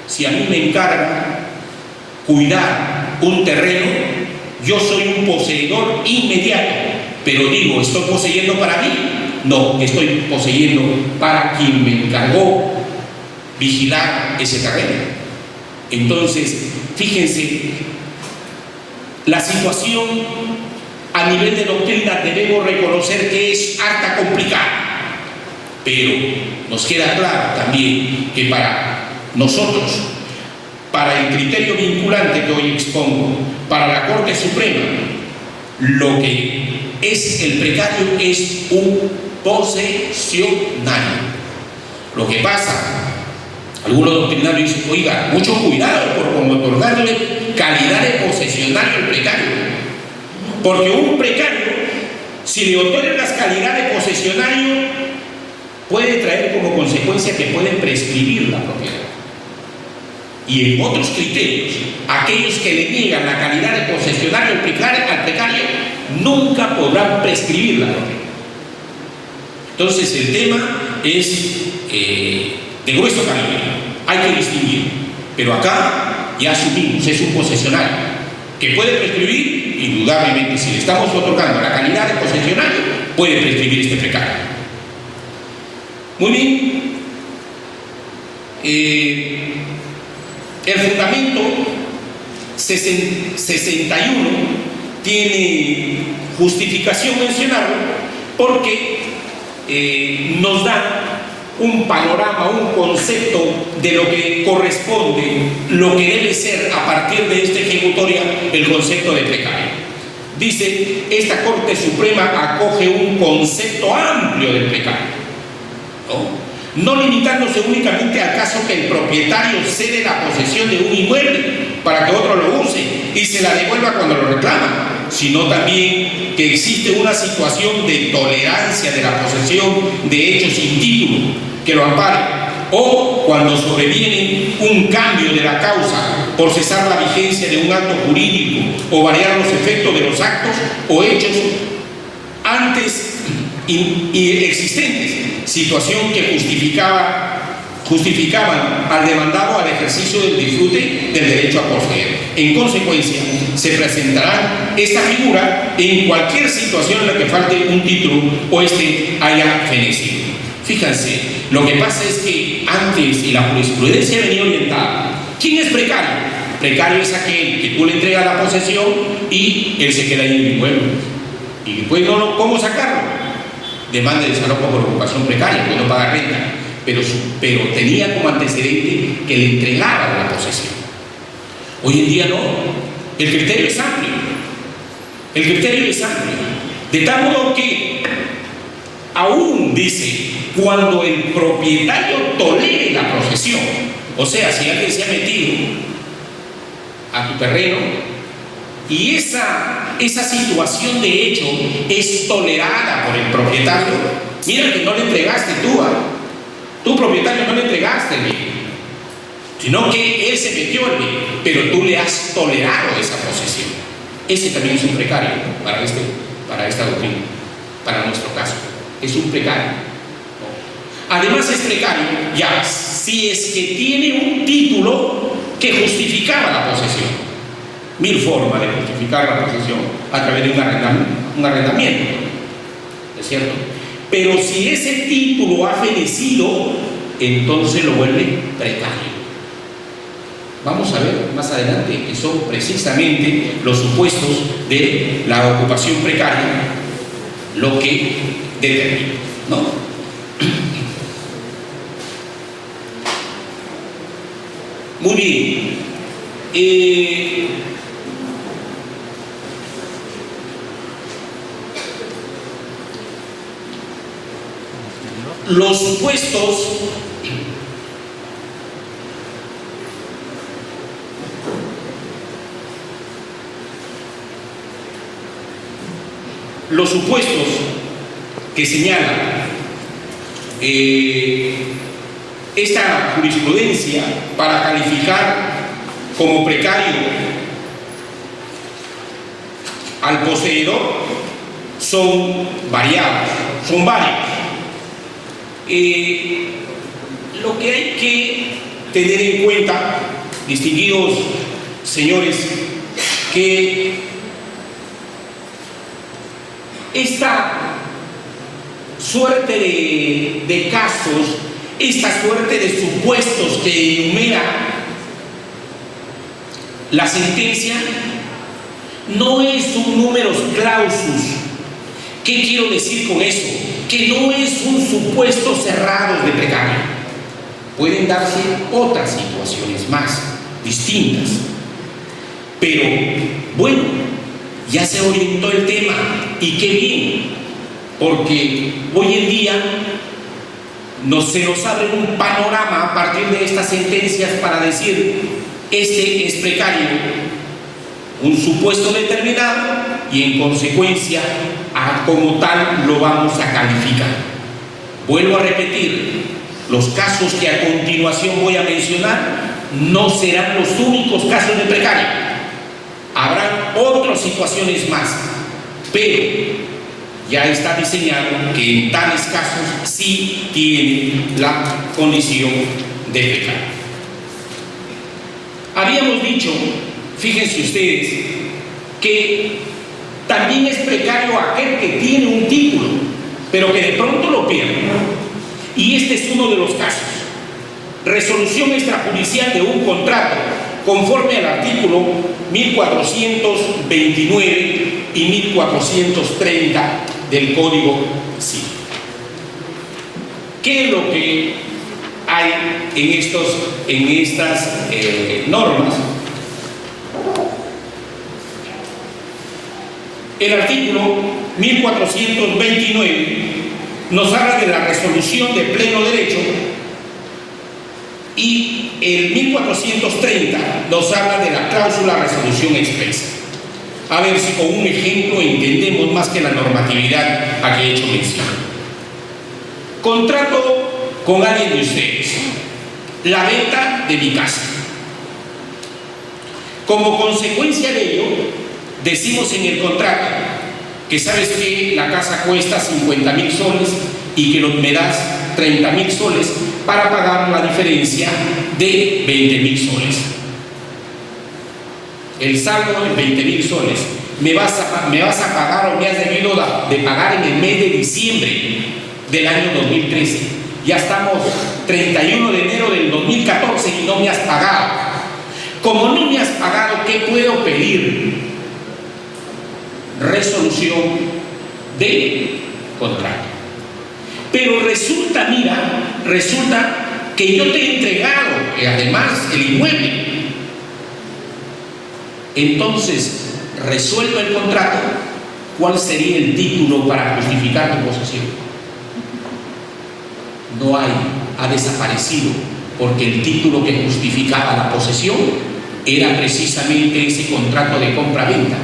Si a mí me encarga cuidar un terreno, yo soy un poseedor inmediato, pero digo, ¿estoy poseyendo para mí? No, estoy poseyendo para quien me encargó vigilar ese terreno. Entonces, fíjense, la situación a nivel de doctrina debemos reconocer que es harta complicada, pero nos queda claro también que para nosotros, para el criterio vinculante que hoy expongo, para la Corte Suprema, lo que es el precario es un posesionario. Lo que pasa, algunos doctrinarios dicen, oiga, mucho cuidado por otorgarle calidad de posesionario al precario. Porque un precario, si le otorgan las calidades de posesionario, puede traer como consecuencia que pueden prescribir la propiedad. Y en otros criterios, aquellos que le niegan la calidad de posesionario al precario nunca podrán prescribir la propiedad. Entonces el tema es de grueso calibre, hay que distinguir. Pero acá ya asumimos, es un posesionario que puede prescribir, indudablemente, si le estamos otorgando la calidad de posesionario, puede prescribir este precario. Muy bien. El fundamento 61 tiene justificación mencionarlo porque nos da un panorama, un concepto de lo que corresponde, lo que debe ser a partir de esta ejecutoria el concepto de precario. Dice, esta Corte Suprema acoge un concepto amplio del precario, no limitándose únicamente al caso que el propietario cede la posesión de un inmueble para que otro lo use y se la devuelva cuando lo reclama, sino también que existe una situación de tolerancia de la posesión de hechos sin título que lo ampare, o cuando sobreviene un cambio de la causa por cesar la vigencia de un acto jurídico o variar los efectos de los actos o hechos antes y existentes, situación que justificaban al demandado al ejercicio del disfrute del derecho a poseer. En consecuencia, se presentará esta figura en cualquier situación en la que falte un título o este haya fenecido. Fíjense, lo que pasa es que antes y la jurisprudencia venía orientada. ¿Quién es precario? Precario es aquel que tú le entregas la posesión y él se queda ahí en el inmueble. Y después, ¿cómo sacarlo? Demanda de desalojo por ocupación precaria, que no paga renta, pero tenía como antecedente que le entregaba la posesión. Hoy en día no, el criterio es amplio, de tal modo que aún dice, cuando el propietario tolere la posesión, o sea, si alguien se ha metido a tu terreno y esa situación de hecho es tolerada por el propietario, mira que no le entregaste tu propietario no le entregaste el bien, sino que él se metió el bien, pero tú le has tolerado esa posesión. Ese también es un precario para esta doctrina, para nuestro caso, es un precario. Además es precario ya si es que tiene un título que justificaba la posesión. Mil formas de justificar la posesión a través de un arrendamiento, ¿es cierto? Pero si ese título ha fenecido, entonces lo vuelve precario. Vamos a ver más adelante que son precisamente los supuestos de la ocupación precaria lo que determina, ¿no? Muy bien. Los supuestos que señala esta jurisprudencia para calificar como precario al poseedor son varios. Lo que hay que tener en cuenta, distinguidos señores, que esta suerte de casos, esta suerte de supuestos que enumera la sentencia, no es un numerus clausus. ¿Qué quiero decir con eso? Que no es un supuesto cerrado de precario. Pueden darse otras situaciones más distintas. Pero, bueno, ya se orientó el tema y qué bien, porque hoy en día se nos abre un panorama a partir de estas sentencias para decir, este es precario, un supuesto determinado, y en consecuencia como tal lo vamos a calificar. Vuelvo a repetir, los casos que a continuación voy a mencionar no serán los únicos casos de precario, habrán otras situaciones más, pero ya está diseñado que en tales casos sí tiene la condición de precario. Habíamos dicho, fíjense ustedes, que también es precario aquel que tiene un título, pero que de pronto lo pierde. Y este es uno de los casos. Resolución extrajudicial de un contrato conforme al artículo 1429 y 1430 del Código Civil. ¿Qué es lo que hay en estas normas? El artículo 1429 nos habla de la resolución de pleno derecho y el 1430 nos habla de la cláusula resolución expresa. A ver si con un ejemplo entendemos más que la normatividad a que he hecho mención. Contrato con alguien de ustedes la venta de mi casa. Como consecuencia de ello, decimos en el contrato que sabes que la casa cuesta 50.000 soles y que me das 30.000 soles para pagar la diferencia de 20.000 soles. El saldo en 20.000 soles me vas a pagar o me has debido de pagar en el mes de diciembre del año 2013. Ya estamos 31 de enero del 2014 y no me has pagado. Como no me has pagado, ¿qué puedo pedir? Resolución de contrato. Pero resulta que yo te he entregado además el inmueble. Entonces, resuelto el contrato, ¿cuál sería el título para justificar tu posesión? No hay, ha desaparecido, porque el título que justificaba la posesión era precisamente ese contrato de compra-venta.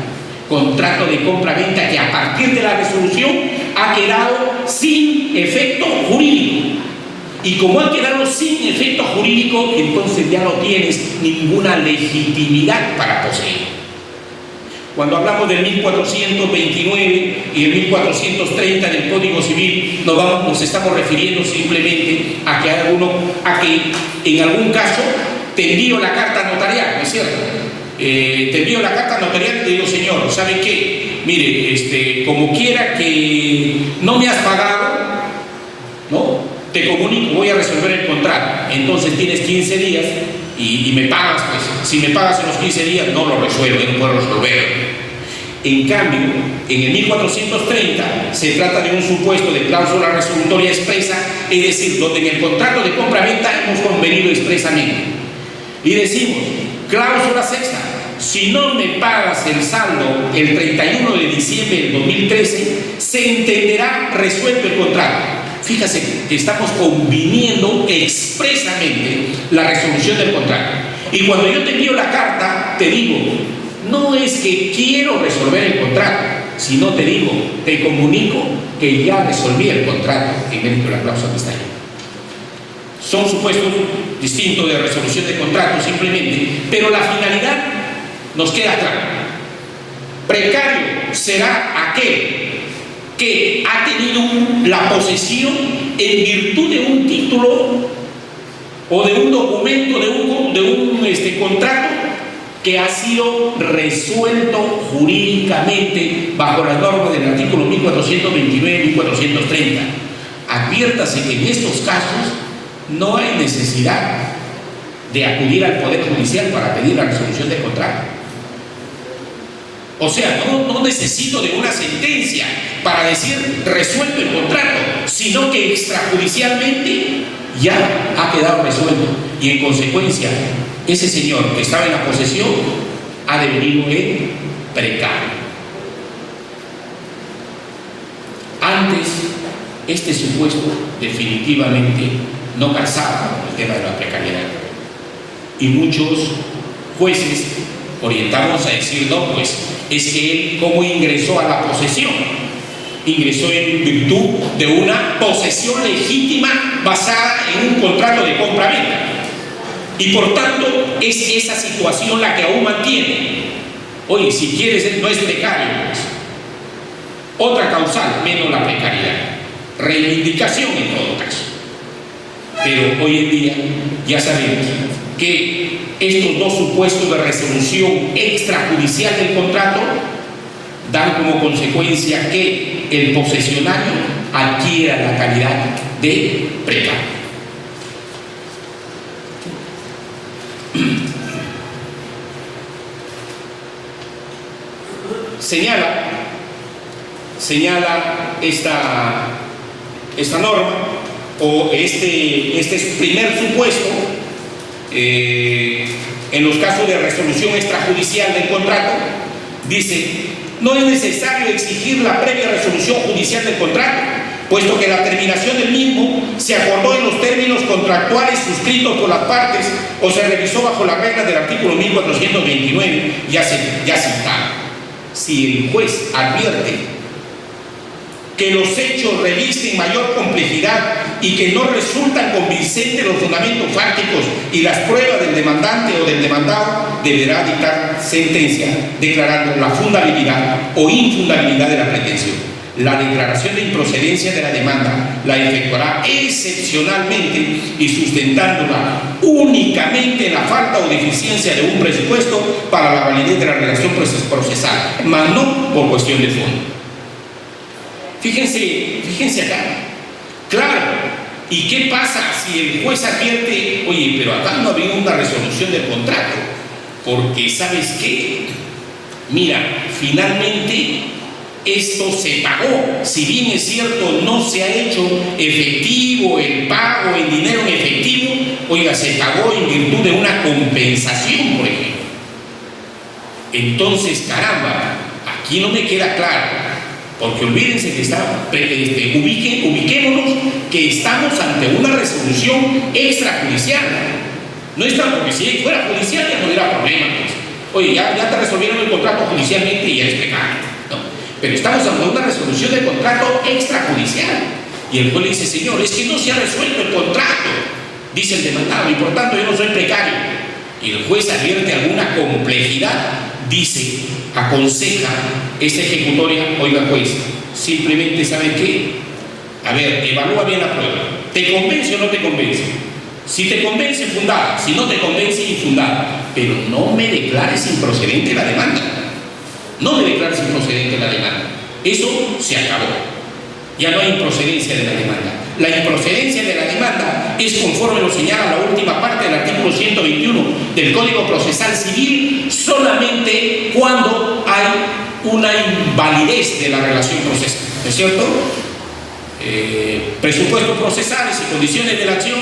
Contrato de compra-venta que a partir de la resolución ha quedado sin efecto jurídico. Y como ha quedado sin efecto jurídico, entonces ya no tienes ninguna legitimidad para poseer. Cuando hablamos del 1429 y el 1430 del Código Civil, nos estamos refiriendo simplemente a que en algún caso te envío la carta notarial, ¿no es cierto? Te envío la carta notarial y te digo, señor, ¿sabe qué? Mire, como quiera que no me has pagado, ¿no? Te comunico, voy a resolver el contrato. Entonces tienes 15 días y me pagas, pues. Si me pagas en los 15 días, no lo resuelvo, no puedo resolver. En cambio, en el 1430 se trata de un supuesto de cláusula resolutoria expresa, es decir, donde en el contrato de compra-venta hemos convenido expresamente. Y decimos, cláusula sexta, si no me pagas el saldo el 31 de diciembre del 2013, se entenderá resuelto el contrato. Fíjate que estamos conviniendo expresamente la resolución del contrato. Y cuando yo te envío la carta, te digo, no es que quiero resolver el contrato, sino te digo, te comunico que ya resolví el contrato en dentro de la cláusula que está ahí. Son supuestos distintos de resolución de contrato simplemente, pero la finalidad nos queda clara. Precario será aquel que ha tenido la posesión en virtud de un título o de un documento, de un contrato que ha sido resuelto jurídicamente bajo las normas del artículo 1429 y 1430. Adviértase que en estos casos no hay necesidad de acudir al Poder Judicial para pedir la resolución del contrato. O sea, no necesito de una sentencia para decir resuelto el contrato, sino que extrajudicialmente ya ha quedado resuelto. Y en consecuencia, ese señor que estaba en la posesión ha devenido en precario. Antes, este supuesto definitivamente no calzaba con el tema de la precariedad. Y muchos jueces orientamos a decir, no, pues es que él, ¿cómo ingresó a la posesión? Ingresó en virtud de una posesión legítima basada en un contrato de compra-venta. Y por tanto, es esa situación la que aún mantiene. Oye, si quieres, no es precario, pues. Otra causal, menos la precariedad. Reivindicación en todo caso. Pero hoy en día ya sabemos que estos dos supuestos de resolución extrajudicial del contrato dan como consecuencia que el posesionario adquiera la calidad de precario. Señala esta norma o este primer supuesto en los casos de resolución extrajudicial del contrato. Dice: no es necesario exigir la previa resolución judicial del contrato, puesto que la terminación del mismo se acordó en los términos contractuales suscritos por las partes o se revisó bajo las reglas del artículo 1429 ya citado. Si el juez advierte que los hechos revisten mayor complejidad y que no resultan convincentes los fundamentos fácticos y las pruebas del demandante o del demandado, deberá dictar sentencia declarando la fundabilidad o infundabilidad de la pretensión. La declaración de improcedencia de la demanda la efectuará excepcionalmente y sustentándola únicamente en la falta o deficiencia de un presupuesto para la validez de la relación procesal, mas no por cuestión de fondo. Fíjense acá. Claro, ¿y qué pasa si el juez advierte: oye, pero acá no había una resolución del contrato? Porque, ¿sabes qué? Mira, finalmente esto se pagó. Si bien es cierto, no se ha hecho efectivo el pago en dinero en efectivo, oiga, se pagó en virtud de una compensación, por ejemplo. Entonces, caramba, aquí no me queda claro. Porque olvídense que ubiquémonos que estamos ante una resolución extrajudicial. No es tanto que si fuera judicial ya no hubiera problema. Pues. Oye, ya te resolvieron el contrato judicialmente y eres precario. ¿No? Pero estamos ante una resolución de contrato extrajudicial. Y el juez le dice: señor, es que no se ha resuelto el contrato. Dice el demandado, y por tanto yo no soy precario. Y el juez advierte alguna complejidad, dice, aconseja esta ejecutoria: oiga juez, simplemente ¿sabe qué? A ver, evalúa bien la prueba. ¿Te convence o no te convence? Si te convence, fundada; si no te convence, infundada. Pero no me declares improcedente la demanda. No me declares improcedente la demanda. Eso se acabó. Ya no hay improcedencia de la demanda. La improcedencia de la demanda es conforme lo señala la última parte del artículo 121 del Código Procesal Civil solamente cuando hay una invalidez de la relación procesal, ¿no es cierto? Presupuestos procesales y condiciones de la acción,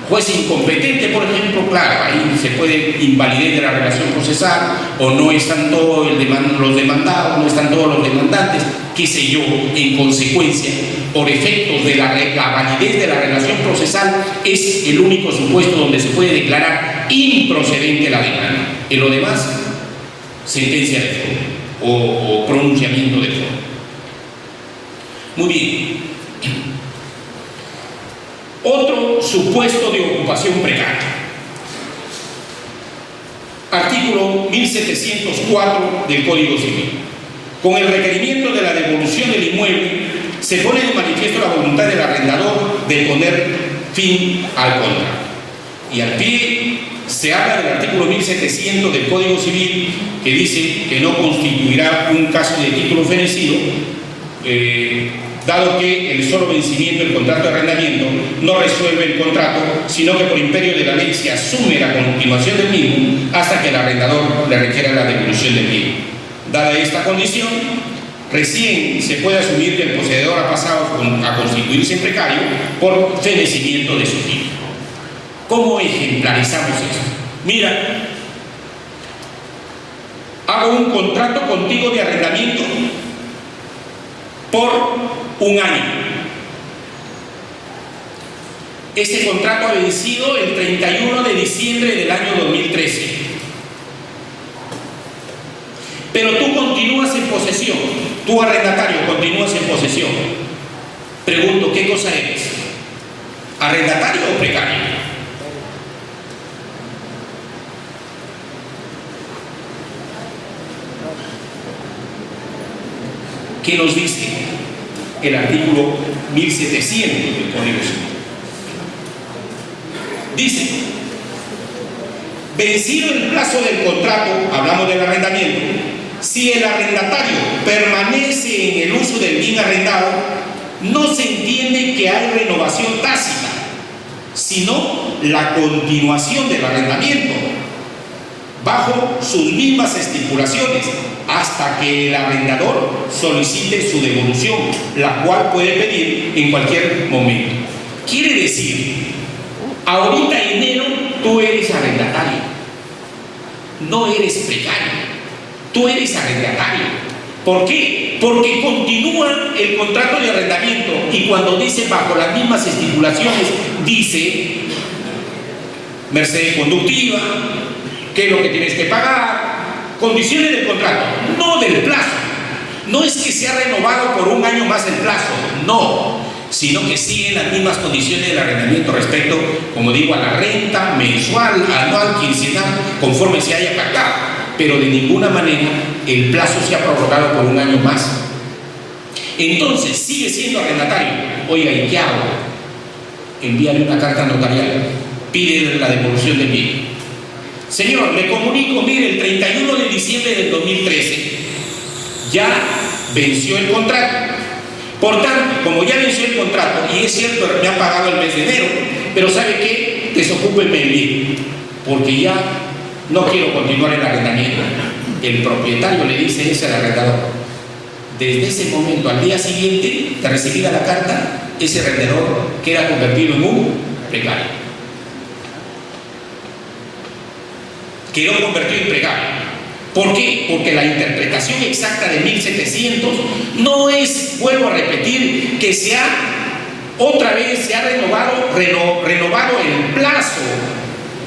juez incompetente, por ejemplo, claro, ahí se puede invalidez de la relación procesal, o no están todos los demandados, no están todos los demandantes, qué sé yo. En consecuencia, por efectos de la validez de la relación procesal, es el único supuesto donde se puede declarar improcedente la demanda. En lo demás, sentencia de fondo o pronunciamiento de fondo. Muy bien. Otro supuesto de ocupación precaria. Artículo 1704 del Código Civil. Con el requerimiento de la devolución del inmueble, se pone de manifiesto la voluntad del arrendador de poner fin al contrato. Y al pie se habla del artículo 1700 del Código Civil, que dice que no constituirá un caso de título fenecido, dado que el solo vencimiento del contrato de arrendamiento no resuelve el contrato, sino que por imperio de la ley se asume la continuación del mismo hasta que el arrendador le requiera la devolución del mismo. Dada esta condición, recién se puede asumir que el poseedor ha pasado a constituirse en precario por fenecimiento de su título. ¿Cómo ejemplarizamos esto? Mira, hago un contrato contigo de arrendamiento por un año. Ese contrato ha vencido el 31 de diciembre del año 2013. Pero tú continúas en posesión, tú arrendatario continúas en posesión. Pregunto, ¿qué cosa eres? ¿Arrendatario o precario? ¿Qué nos dice el artículo 1700 del Código Civil? Dice: vencido el plazo del contrato, hablamos del arrendamiento, si el arrendatario permanece en el uso del bien arrendado, no se entiende que hay renovación tácita, sino la continuación del arrendamiento bajo sus mismas estipulaciones hasta que el arrendador solicite su devolución, la cual puede pedir en cualquier momento. Quiere decir, ahorita en enero tú eres arrendatario, no eres precario, tú eres arrendatario. ¿Por qué? Porque continúa el contrato de arrendamiento y cuando dice bajo las mismas estipulaciones, dice merced conductiva, qué es lo que tienes que pagar, condiciones del contrato, no del plazo. No es que se ha renovado por un año más el plazo, no, sino que siguen las mismas condiciones del arrendamiento respecto, como digo, a la renta mensual, anual, quincenal, conforme se haya pactado, pero de ninguna manera el plazo se ha prorrogado por un año más. Entonces sigue siendo arrendatario. Oiga, ¿y qué hago? Envíale una carta notarial, pide la devolución del bien. Señor, le comunico, mire, el 31 de diciembre del 2013 ya venció el contrato. Por tanto, como ya venció el contrato, y es cierto, me ha pagado el mes de enero, pero ¿sabe qué? Desocúpenme el bien, porque ya no quiero continuar el arrendamiento. El propietario le dice eso al arrendador. Desde ese momento, al día siguiente de recibida la carta, ese arrendador queda convertido en un precario. Quedó convertido en precario. ¿Por qué? Porque la interpretación exacta de 1700 no es, vuelvo a repetir, que otra vez se ha renovado el plazo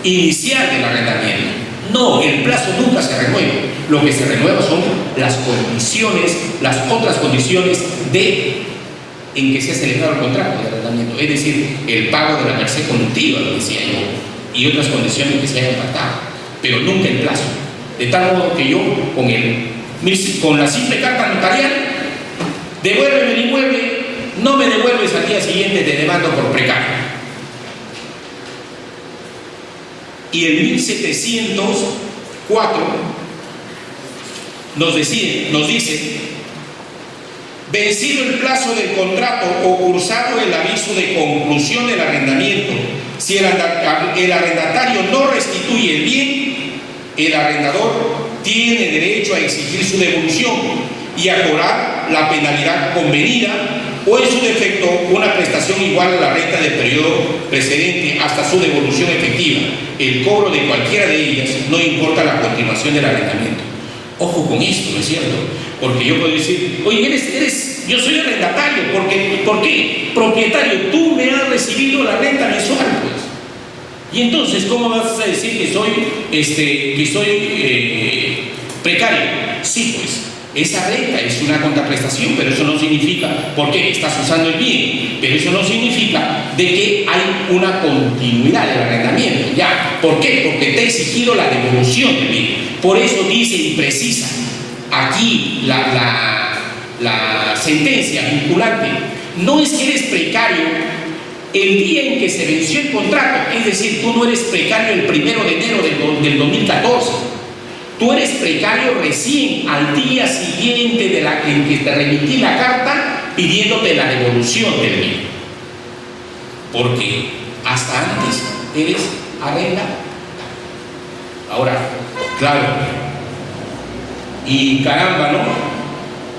inicial del arrendamiento. No, el plazo nunca se renueva. Lo que se renueva son las condiciones, las otras condiciones en que se ha celebrado el contrato de arrendamiento, es decir, el pago de la merced conductiva, lo decía yo, y otras condiciones que se hayan pactado, pero nunca el plazo. De tal modo que yo, con la simple carta notarial, devuélveme el inmueble, no me devuelves al día siguiente, te demando por precario. Y en 1704 nos dice, vencido el plazo del contrato o cursado el aviso de conclusión del arrendamiento, si el arrendatario no restituye el bien, el arrendador tiene derecho a exigir su devolución y a cobrar la penalidad convenida o en su defecto una prestación igual a la renta del periodo precedente hasta su devolución efectiva. El cobro de cualquiera de ellas no importa la continuación del arrendamiento. Ojo con esto, ¿no es cierto? Porque yo puedo decir, oye, yo soy arrendatario, ¿por qué? Propietario, tú me has recibido la renta mensual, pues. Y entonces, ¿cómo vas a decir que soy precario? Sí, pues, esa renta es una contraprestación, pero eso no significa, porque estás usando el bien, pero eso no significa de que hay una continuidad del arrendamiento. ¿Ya? ¿Por qué? Porque te he exigido la devolución del bien. Por eso dice y precisa aquí la sentencia vinculante. No es que eres precario el día en que se venció el contrato, es decir, tú no eres precario el 1 de enero del 2014, tú eres precario recién al día siguiente en que te remití la carta pidiéndote la devolución del bien, porque hasta antes eres arrendatario. Ahora, claro, y caramba, ¿no?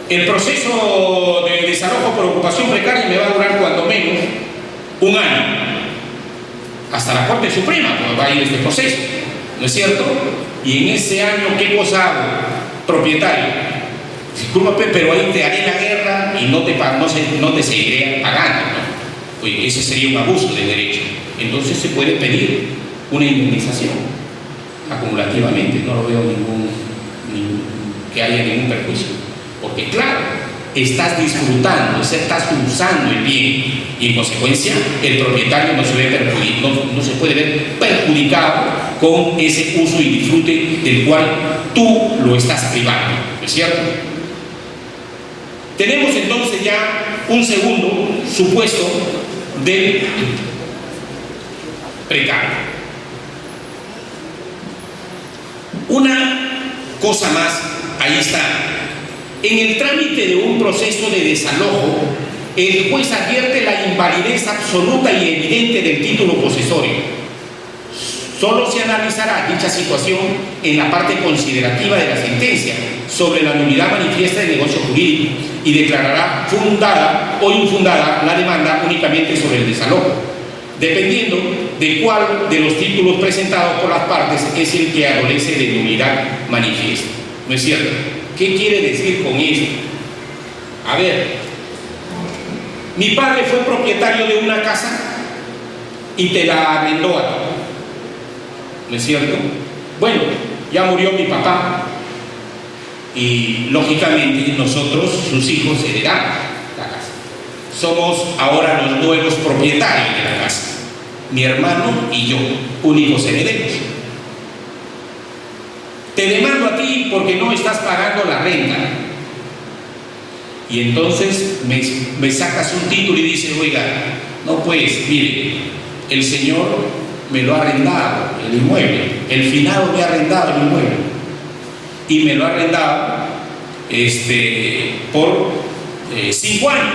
El proceso de desalojo por ocupación precaria me va a durar cuando menos un año, hasta la Corte Suprema va a ir este proceso, ¿no es cierto? Y en ese año, ¿qué cosa hago? Propietario, discúlpame, pero ahí te haré la guerra y no te seguiré pagando, ¿no? Oye, ese sería un abuso de derecho. Entonces se puede pedir una indemnización acumulativamente, no lo veo que haya ningún perjuicio, porque claro, estás disfrutando, estás usando el bien y en consecuencia el propietario no se puede ver perjudicado con ese uso y disfrute del cual tú lo estás privando, ¿no es cierto? Tenemos entonces ya un segundo supuesto del precario. Una cosa más ahí está. En el trámite de un proceso de desalojo, el juez advierte la invalidez absoluta y evidente del título posesorio. Solo se analizará dicha situación en la parte considerativa de la sentencia sobre la nulidad manifiesta del negocio jurídico y declarará fundada o infundada la demanda únicamente sobre el desalojo, dependiendo de cuál de los títulos presentados por las partes es el que adolece de nulidad manifiesta. ¿No es cierto? ¿Qué quiere decir con esto? A ver, mi padre fue propietario de una casa y te la arrendó a ti. ¿No es cierto? Bueno, ya murió mi papá y lógicamente nosotros, sus hijos, heredamos la casa. Somos ahora los nuevos propietarios de la casa, mi hermano y yo, únicos herederos. Te demando a ti porque no estás pagando la renta. Y entonces me sacas un título y dices, oiga, no pues, mire, el señor me lo ha arrendado el inmueble, el finado me ha arrendado el inmueble y me lo ha arrendado por 5 años.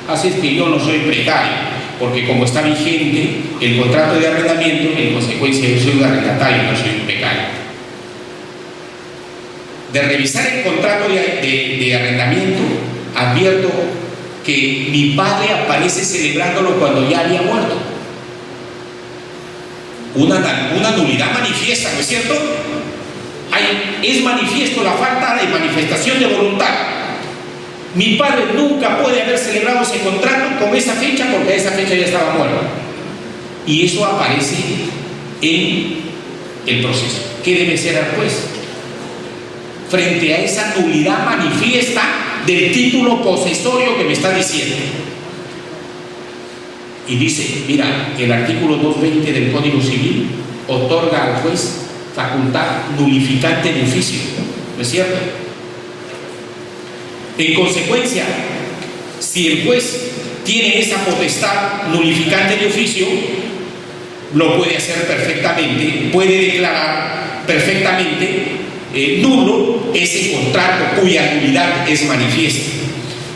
Así es que yo no soy precario, porque como está vigente el contrato de arrendamiento, en consecuencia yo soy un arrendatario, no soy un precario. De revisar el contrato de arrendamiento, advierto que mi padre aparece celebrándolo cuando ya había muerto. Una nulidad manifiesta, ¿no es cierto? Es manifiesto la falta de manifestación de voluntad. Mi padre nunca puede haber celebrado ese contrato con esa fecha porque a esa fecha ya estaba muerto. Y eso aparece en el proceso. ¿Qué debe ser el juez? Frente a esa nulidad manifiesta del título posesorio que me está diciendo. Y dice, mira, el artículo 220 del Código Civil otorga al juez facultad nulificante de oficio, ¿no es cierto? En consecuencia, si el juez tiene esa potestad nulificante de oficio, lo puede hacer perfectamente, puede declarar perfectamente nulo ese contrato cuya nulidad es manifiesta.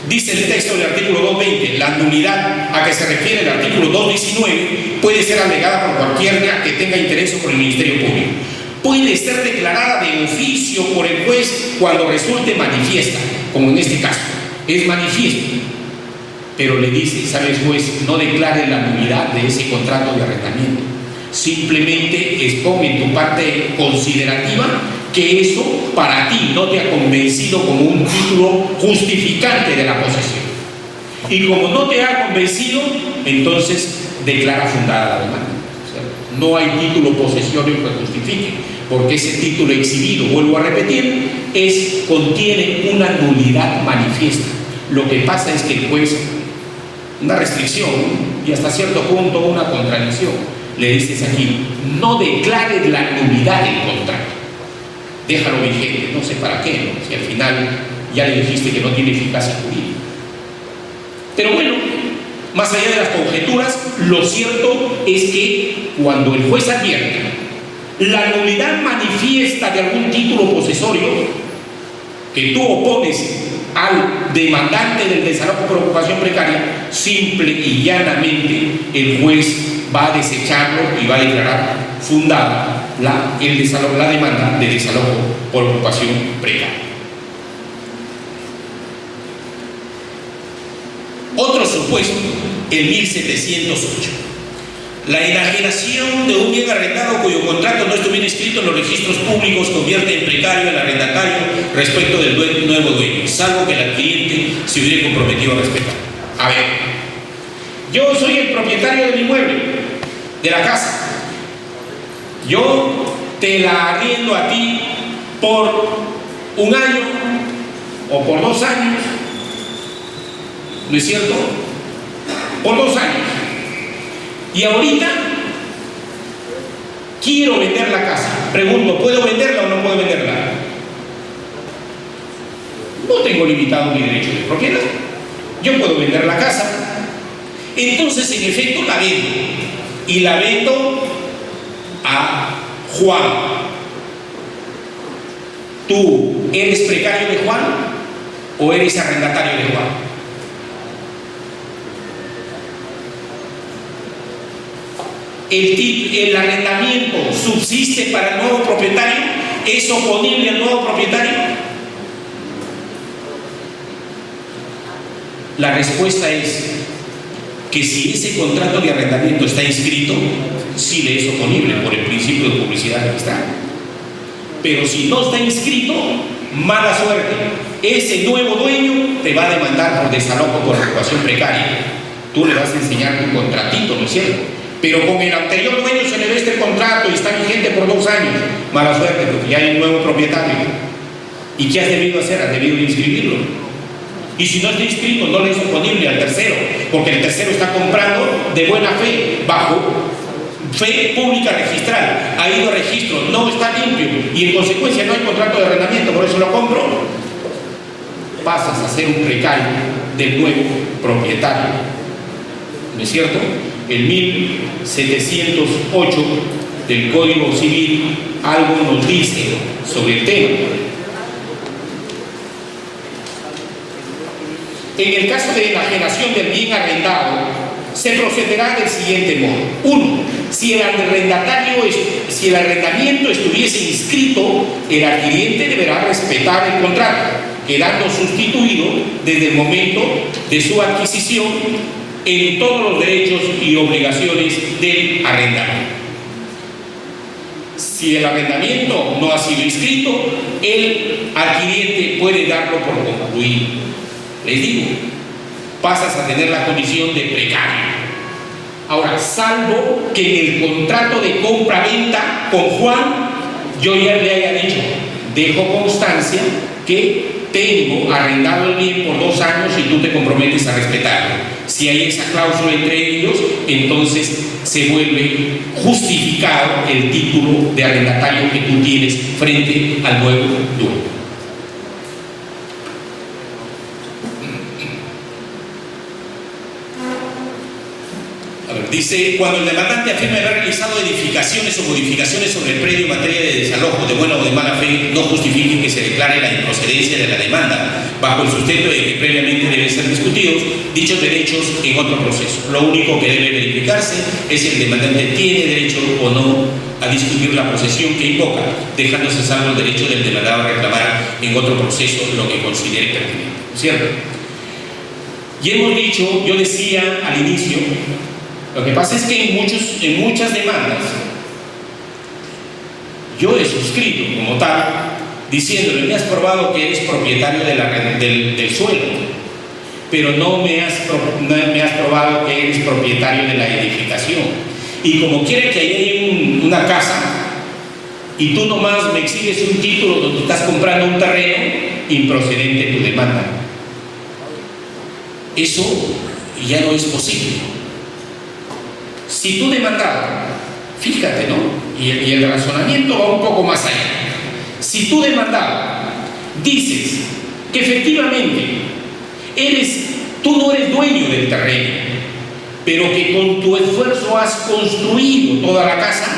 Dice el texto del artículo 220, la nulidad a que se refiere el artículo 219 puede ser alegada por cualquiera que tenga interés por el Ministerio Público. Puede ser declarada de oficio por el juez cuando resulte manifiesta, como en este caso, es manifiesto. Pero le dice, ¿sabes, juez? No declare la nulidad de ese contrato de arrendamiento. Simplemente expone en tu parte considerativa que eso para ti no te ha convencido como un título justificante de la posesión. Y como no te ha convencido, entonces declara fundada la demanda. O sea, no hay título posesorio que justifique, porque ese título exhibido, vuelvo a repetir, contiene una nulidad manifiesta. Lo que pasa es que el juez, una restricción y hasta cierto punto una contradicción, le dices aquí, no declares la nulidad del contrato. Déjalo vigente, no sé para qué, ¿no? Si al final ya le dijiste que no tiene eficacia jurídica. Pero bueno, más allá de las conjeturas, lo cierto es que cuando el juez advierte la nulidad manifiesta de algún título posesorio que tú opones al demandante del desalojo por ocupación precaria, simple y llanamente el juez va a desecharlo y va a declarar fundada la demanda de desalojo por ocupación precaria. Otro supuesto, el 1708. La enajenación de un bien arrendado cuyo contrato no estuviera inscrito en los registros públicos convierte en precario al arrendatario respecto del nuevo dueño, salvo que el adquiriente se hubiera comprometido a respetar. A ver, yo soy el propietario del inmueble, de la casa. Yo te la arriendo a ti por 1 año o por 2 años, ¿no es cierto? Por 2 años. Y ahorita quiero vender la casa. Pregunto, ¿puedo venderla o no puedo venderla? No tengo limitado mi derecho de propiedad. Yo puedo vender la casa. Entonces, en efecto, la vendo. Y la vendo a Juan. ¿Tú eres precario de Juan o eres arrendatario de Juan? ¿El arrendamiento subsiste para el nuevo propietario? ¿Es oponible al nuevo propietario? La respuesta es que si ese contrato de arrendamiento está inscrito, sí le es oponible por el principio de publicidad registral. Pero si no está inscrito, mala suerte. Ese nuevo dueño te va a demandar por desalojo por ocupación precaria. Tú le vas a enseñar tu contratito, ¿no es cierto? Pero con el anterior dueño se le ve este contrato y está vigente por 2 años. Mala suerte, porque ya hay un nuevo propietario. ¿Y qué has debido hacer? Has debido inscribirlo. Y si no está inscrito, no le es oponible al tercero, porque el tercero está comprando de buena fe, bajo fe pública registral. Ha ido a registro, no está limpio y en consecuencia no hay contrato de arrendamiento, por eso lo compro. Pasas a ser un precario del nuevo propietario. ¿No es cierto? El 1708 del Código Civil algo nos dice sobre el tema. En el caso de enajenación del bien arrendado, se procederá del siguiente modo. 1. Si el arrendamiento estuviese inscrito, el adquiriente deberá respetar el contrato, quedando sustituido desde el momento de su adquisición en todos los derechos y obligaciones del arrendador. Si el arrendamiento no ha sido inscrito, el adquiriente puede darlo por concluido. Les digo, pasas a tener la condición de precario. Ahora, salvo que en el contrato de compra-venta con Juan, yo ya le haya dicho, dejo constancia que tengo arrendado el bien por 2 años y tú te comprometes a respetarlo. Si hay esa cláusula entre ellos, entonces se vuelve justificado el título de arrendatario que tú tienes frente al nuevo dueño. Dice, cuando el demandante afirma haber realizado edificaciones o modificaciones sobre el predio en materia de desalojo de buena o de mala fe, no justifique que se declare la improcedencia de la demanda, bajo el sustento de que previamente deben ser discutidos dichos derechos en otro proceso. Lo único que debe verificarse es si el demandante tiene derecho o no a discutir la posesión que invoca, dejándose salvo el derecho del demandado a reclamar en otro proceso lo que considere pertinente. ¿Cierto? Y hemos dicho, yo decía al inicio, lo que pasa es que en muchas demandas yo he suscrito como tal, diciéndole, me has probado que eres propietario del suelo, pero no me has probado que eres propietario de la edificación. Y como quiere que haya una casa y tú nomás me exiges un título donde estás comprando un terreno, improcedente tu demanda. Eso ya no es posible. Si tú demandado, fíjate, ¿no? Y el razonamiento va un poco más allá. Si tú demandado dices que efectivamente tú no eres dueño del terreno, pero que con tu esfuerzo has construido toda la casa,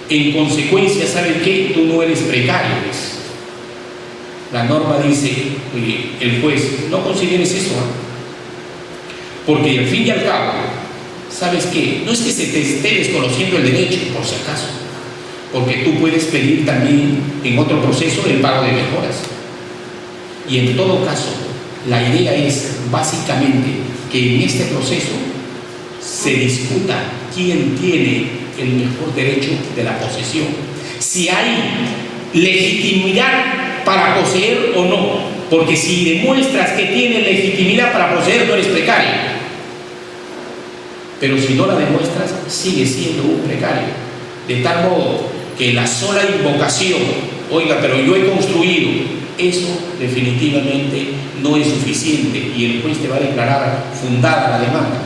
en consecuencia, ¿sabes qué? Tú no eres precario, ¿ves? La norma dice, oye, el juez, no consideres eso, ¿eh? Porque al fin y al cabo, ¿sabes qué? No es que se te esté desconociendo el derecho, por si acaso, porque tú puedes pedir también en otro proceso el pago de mejoras. Y en todo caso, la idea es básicamente que en este proceso se discuta quién tiene el mejor derecho de la posesión, si hay legitimidad para poseer o no, porque si demuestras que tienes legitimidad para poseer, no eres precario. Pero si no la demuestras, sigue siendo un precario. De tal modo que la sola invocación, oiga, pero yo he construido, eso definitivamente no es suficiente y el juez te va a declarar fundada la demanda,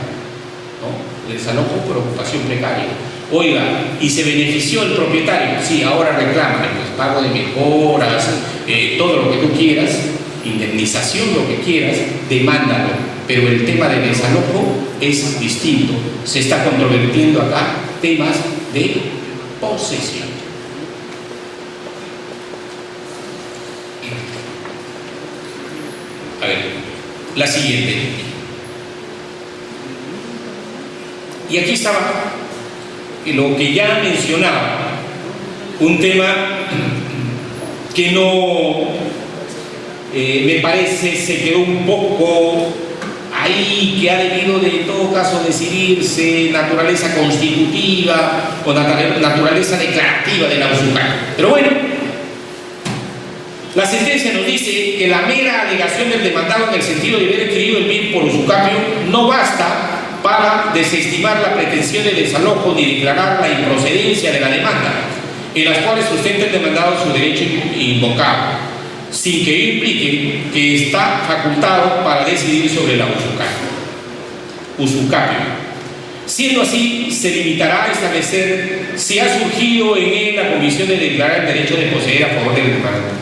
¿no? El desalojo por ocupación precaria. Oiga, y se benefició el propietario, sí, ahora reclama, pues pago de mejoras, todo lo que tú quieras, indemnización, lo que quieras, demándalo. Pero el tema del desalojo es distinto. Se está controvertiendo acá temas de posesión. A ver, la siguiente. Y aquí estaba lo que ya mencionaba, un tema que no me parece se quedó un poco ahí, que ha debido de en todo caso decidirse naturaleza constitutiva o naturaleza declarativa de la usucapión. Pero bueno, la sentencia nos dice que la mera alegación del demandado en el sentido de haber adquirido el bien por usucapio no basta para desestimar la pretensión de desalojo ni declarar la improcedencia de la demanda, en las cuales sustenta el demandado su derecho invocado, sin que implique que está facultado para decidir sobre la usucapio. Siendo así, se limitará a establecer si ha surgido en él la convicción de declarar el derecho de poseer a favor del demandante.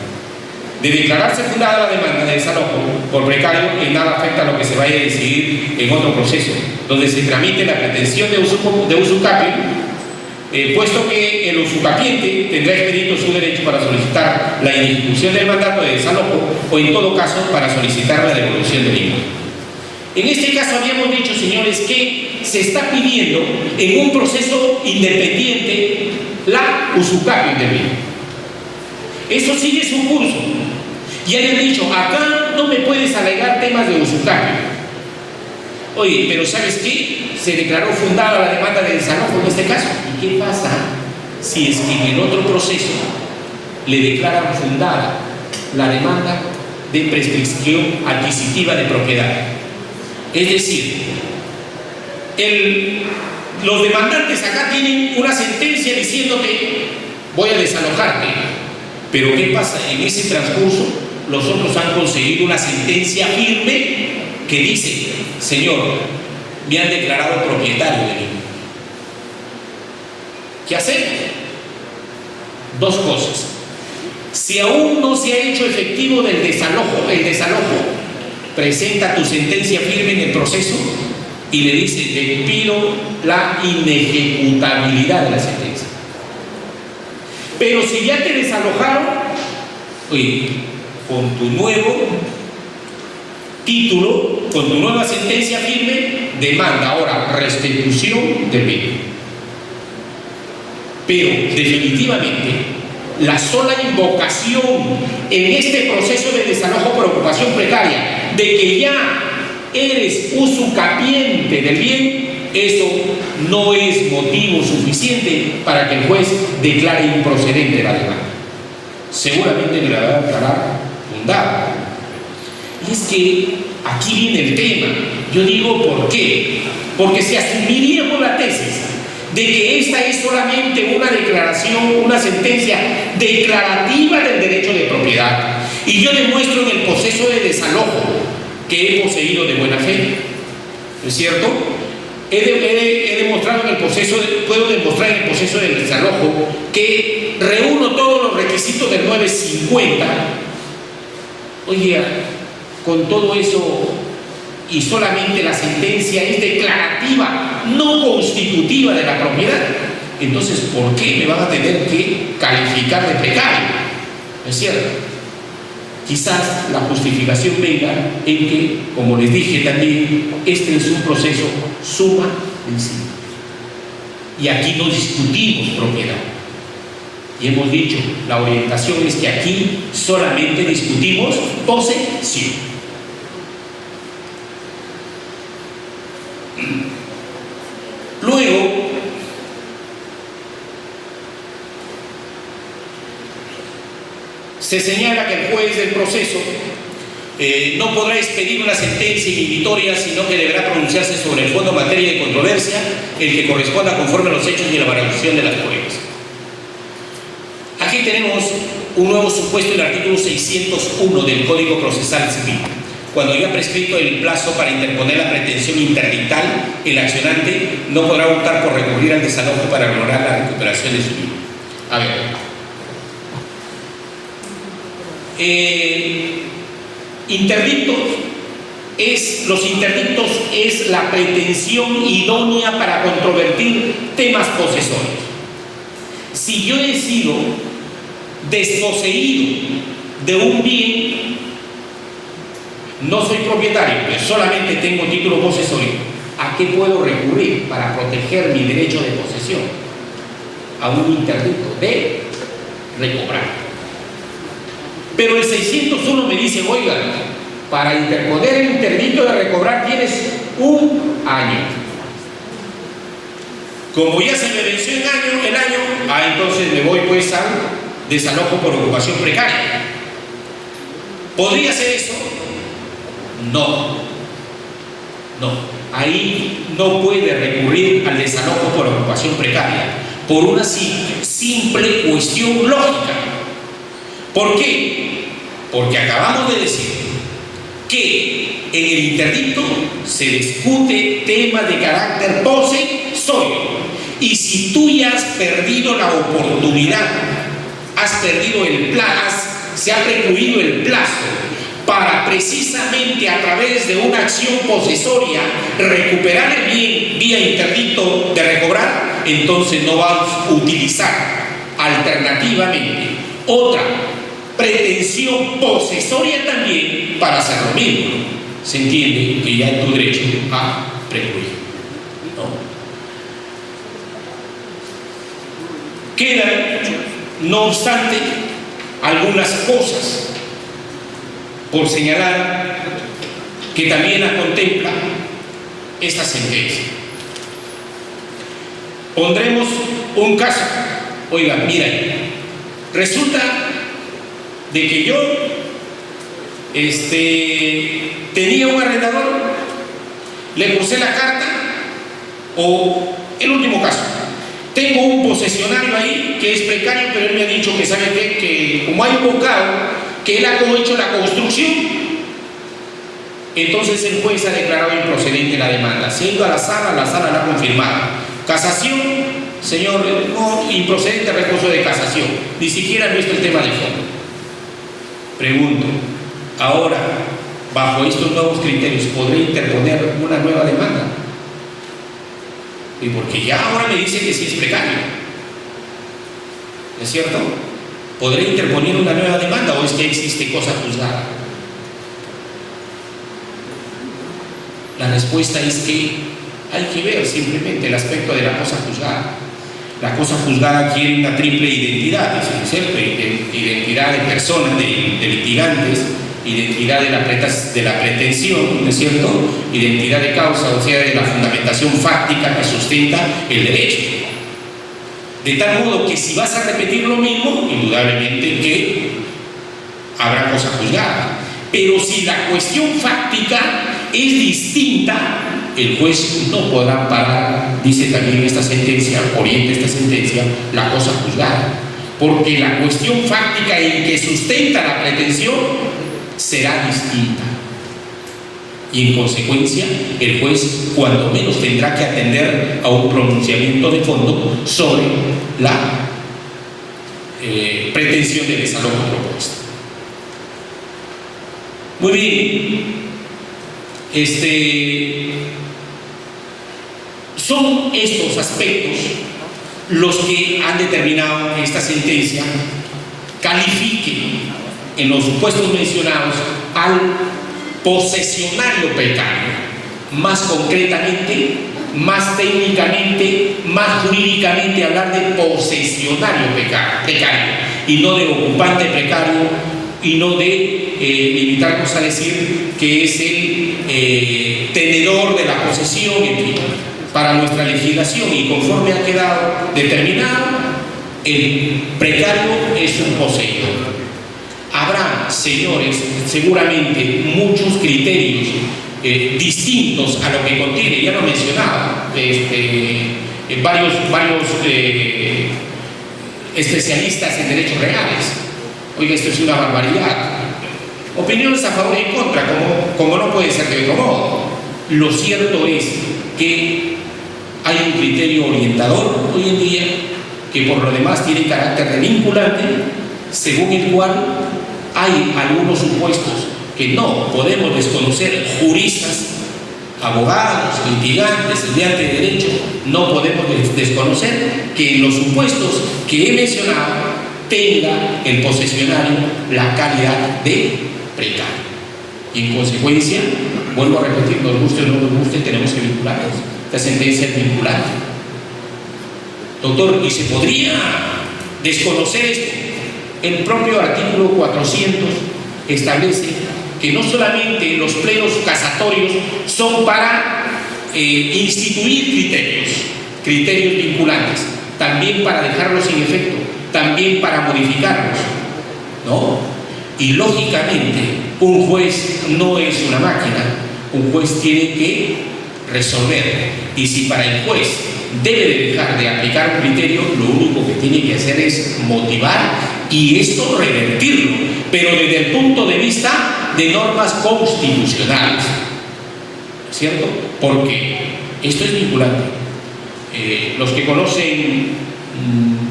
De declararse fundada la demanda de desalojo por precario, en nada afecta a lo que se vaya a decidir en otro proceso, donde se tramite la pretensión de usucapio, puesto que el usucapiente tendrá expedito su derecho para solicitar la ejecución del mandato de desalojo o, en todo caso, para solicitar la devolución del mismo. En este caso habíamos dicho, señores, que se está pidiendo en un proceso independiente la usucapio intervino. Eso sigue su curso. Ya le he dicho, acá no me puedes alegar temas de usucapio. Oye, pero ¿sabes qué? Se declaró fundada la demanda de desalojo en este caso. ¿Y qué pasa si es que en el otro proceso le declaran fundada la demanda de prescripción adquisitiva de propiedad? Es decir, los demandantes acá tienen una sentencia diciéndote voy a desalojarte, pero ¿qué pasa? En ese transcurso los otros han conseguido una sentencia firme que dice, señor, me han declarado propietario de mí. ¿Qué hacemos? Dos cosas. Si aún no se ha hecho efectivo el desalojo, presenta tu sentencia firme en el proceso y le dice, te pido la inejecutabilidad de la sentencia. Pero si ya te desalojaron, oye, con tu nuevo título, con tu nueva sentencia firme, demanda ahora restitución del bien. Pero definitivamente la sola invocación en este proceso de desalojo por ocupación precaria de que ya eres usucapiente del bien, eso no es motivo suficiente para que el juez declare improcedente la demanda. Seguramente me la va a declarar fundada. Y es que aquí viene el tema. Yo digo, ¿por qué? Porque si asumiríamos la tesis de que esta es solamente una declaración, una sentencia declarativa del derecho de propiedad, y yo demuestro en el proceso de desalojo que he poseído de buena fe, ¿no es cierto? He demostrado en el proceso, puedo demostrar en el proceso del desalojo que reúno todos los requisitos del 950. Oye, con todo eso y solamente la sentencia es declarativa, no constitutiva de la propiedad, entonces ¿por qué me van a tener que calificar de precario? ¿No es cierto? Quizás la justificación venga en que, como les dije también, este es un proceso suma sencillo. Y aquí no discutimos propiedad. Y hemos dicho, la orientación es que aquí solamente discutimos posesión. Luego, se señala que el juez del proceso no podrá expedir una sentencia inhibitoria, sino que deberá pronunciarse sobre el fondo materia de controversia, el que corresponda conforme a los hechos y la valoración de las pruebas. Aquí tenemos un nuevo supuesto en el artículo 601 del Código Procesal Civil. Cuando ya prescrito el plazo para interponer la pretensión interdictal, el accionante no podrá optar por recurrir al desalojo para lograr la recuperación de su bien. A ver. Los interdictos es la pretensión idónea para controvertir temas posesorios. Si yo he sido desposeído de un bien, no soy propietario, pero solamente tengo título posesorio, ¿a qué puedo recurrir para proteger mi derecho de posesión? A un interdicto de recobrar. Pero el 601 me dice, oiga, para interponer el interdicto de recobrar tienes 1 año. Como ya se me venció el año, entonces me voy pues al desalojo por ocupación precaria. ¿Podría ser eso? No. Ahí no puede recurrir al desalojo por ocupación precaria por una simple cuestión lógica. ¿Por qué? Porque acabamos de decir que en el interdicto se discute temas de carácter posesorio. Y si tú ya has perdido la oportunidad, has perdido el plazo, se ha precluido el plazo para precisamente a través de una acción posesoria recuperar el bien vía interdicto de recobrar, entonces no vas a utilizar alternativamente otra pretensión posesoria también para hacer lo mismo. Se entiende que ya es tu derecho a precluir. Quedan, no obstante, algunas cosas por señalar que también la contempla esta sentencia. Pondremos un caso. Oiga, mira, resulta de que yo tenía un arrendador, le cursé la carta, o el último caso, tengo un posesionario ahí que es precario, pero él me ha dicho que sabe que como hay un bocado, que él ha hecho la construcción, entonces el juez ha declarado improcedente la demanda. Siendo a la sala la ha confirmado. Casación, señor, no, improcedente recurso de casación. Ni siquiera han visto el tema de fondo. Pregunto, ahora, bajo estos nuevos criterios, ¿podré interponer una nueva demanda? Y porque ya ahora me dice que sí es precario. ¿Es cierto? ¿Podré interponer una nueva demanda o es que existe cosa juzgada? La respuesta es que hay que ver simplemente el aspecto de la cosa juzgada. La cosa juzgada quiere una triple identidad, ¿no es cierto? Identidad de personas, de litigantes, identidad de la pretensión, ¿no es cierto? Identidad de causa, o sea, de la fundamentación fáctica que sustenta el derecho. De tal modo que si vas a repetir lo mismo, indudablemente que habrá cosa juzgada. Pero si la cuestión fáctica es distinta, el juez no podrá parar, dice también esta sentencia, orienta esta sentencia, la cosa juzgada. Porque la cuestión fáctica en que sustenta la pretensión será distinta. Y en consecuencia, el juez cuando menos tendrá que atender a un pronunciamiento de fondo sobre la pretensión de desalojo propuesta. Muy bien. Son estos aspectos los que han determinado que esta sentencia califique en los supuestos mencionados al posesionario precario, más concretamente, más técnicamente, más jurídicamente hablar de posesionario precario y no de ocupante precario y no de limitarnos a decir que es el tenedor de la posesión, en fin. Para nuestra legislación y conforme ha quedado determinado, el precario es un poseedor. Habrá, señores, seguramente muchos criterios distintos a lo que contiene, ya lo mencionaba, varios especialistas en derechos reales. Oiga, esto es una barbaridad. Opiniones a favor y en contra, como no puede ser de otro modo. Lo cierto es que hay un criterio orientador hoy en día que por lo demás tiene carácter de vinculante, según el cual hay algunos supuestos que no podemos desconocer, juristas, abogados, litigantes, estudiantes de derecho, no podemos desconocer que en los supuestos que he mencionado tenga el posesionario la calidad de precario. Y en consecuencia, vuelvo a repetir, nos guste o no nos guste, tenemos que vincularnos. Esta sentencia es vinculante. Doctor, ¿y se podría desconocer esto? El propio artículo 400 establece que no solamente los plenos casatorios son para instituir criterios vinculantes, también para dejarlos sin efecto, también para modificarlos, ¿no? Y lógicamente un juez no es una máquina, un juez tiene que resolver, y si para el juez debe de dejar de aplicar un criterio, lo único que tiene que hacer es motivar y esto revertirlo, pero desde el punto de vista de normas constitucionales, ¿cierto? Porque esto es vinculante. Los que conocen,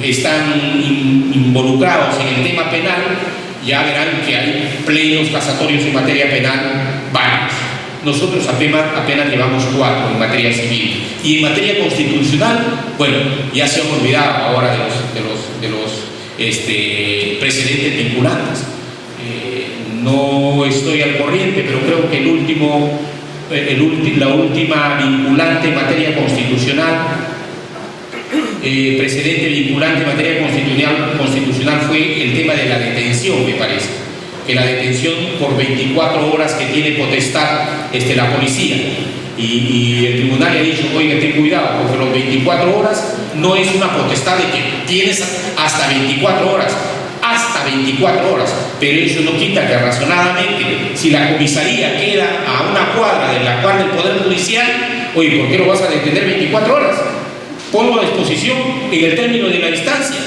están involucrados en el tema penal, ya verán que hay plenos casatorios en materia penal varios. Nosotros apenas llevamos 4 en materia civil. Y en materia constitucional, bueno, ya se han olvidado ahora de los precedentes vinculantes. No estoy al corriente, pero creo que la última vinculante en materia constitucional, precedente vinculante en materia constitucional fue el tema de la detención, me parece. Que la detención por 24 horas que tiene potestad la policía. Y el tribunal le ha dicho, oiga, ten cuidado, porque los 24 horas no es una potestad de que tienes hasta 24 horas. Hasta 24 horas, pero eso no quita que razonadamente, si la comisaría queda a una cuadra de la cual del Poder Judicial, oye, ¿por qué lo vas a detener 24 horas? Ponlo a disposición en el término de la instancia.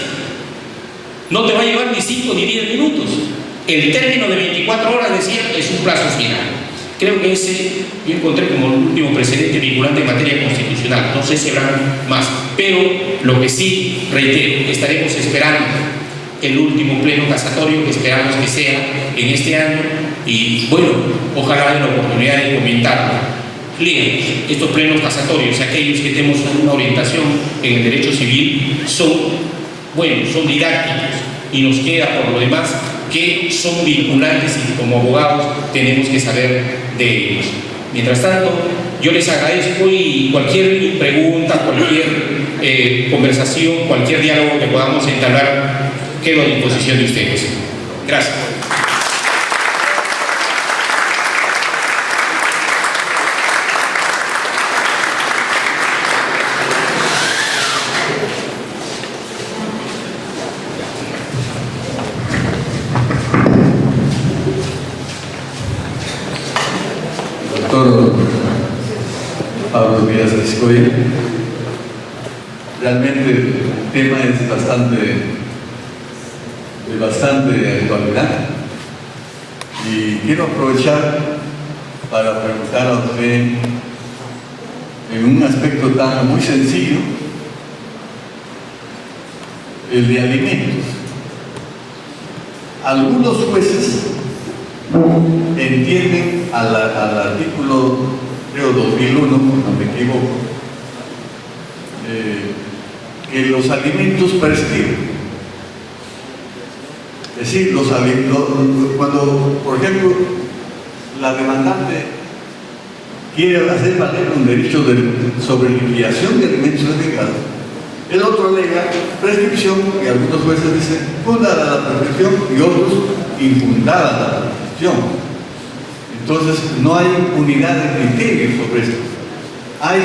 No te va a llevar ni 5 ni 10 minutos. El término de 24 horas, decía, es un plazo final. Creo que ese yo encontré como el último precedente vinculante en materia constitucional. No sé si habrán más, pero lo que sí, reitero, estaremos esperando el último pleno casatorio, que esperamos que sea en este año, y bueno, ojalá haya la oportunidad de comentarlo. Lean estos plenos casatorios, aquellos que tenemos una orientación en el derecho civil, son didácticos, y nos queda por lo demás que son vinculantes y como abogados tenemos que saber de ellos. Mientras tanto, yo les agradezco y cualquier pregunta, cualquier conversación, cualquier diálogo que podamos entablar, quedo a disposición de ustedes. Gracias. Doctor Pablo Díaz Vizcoya, realmente el tema es de bastante actualidad, y quiero aprovechar para preguntar a usted en un aspecto tan muy sencillo, el de alimentos. Algunos jueces entienden al artículo, creo 2001, no me equivoco, que los alimentos prescriben. Es decir, cuando, por ejemplo, la demandante quiere hacer valer un derecho sobre liquidación de alimentos denegados, el otro alega prescripción, y algunos jueces dicen fundada la prescripción y otros infundada la prescripción. Entonces no hay unidad de criterio sobre esto. Hay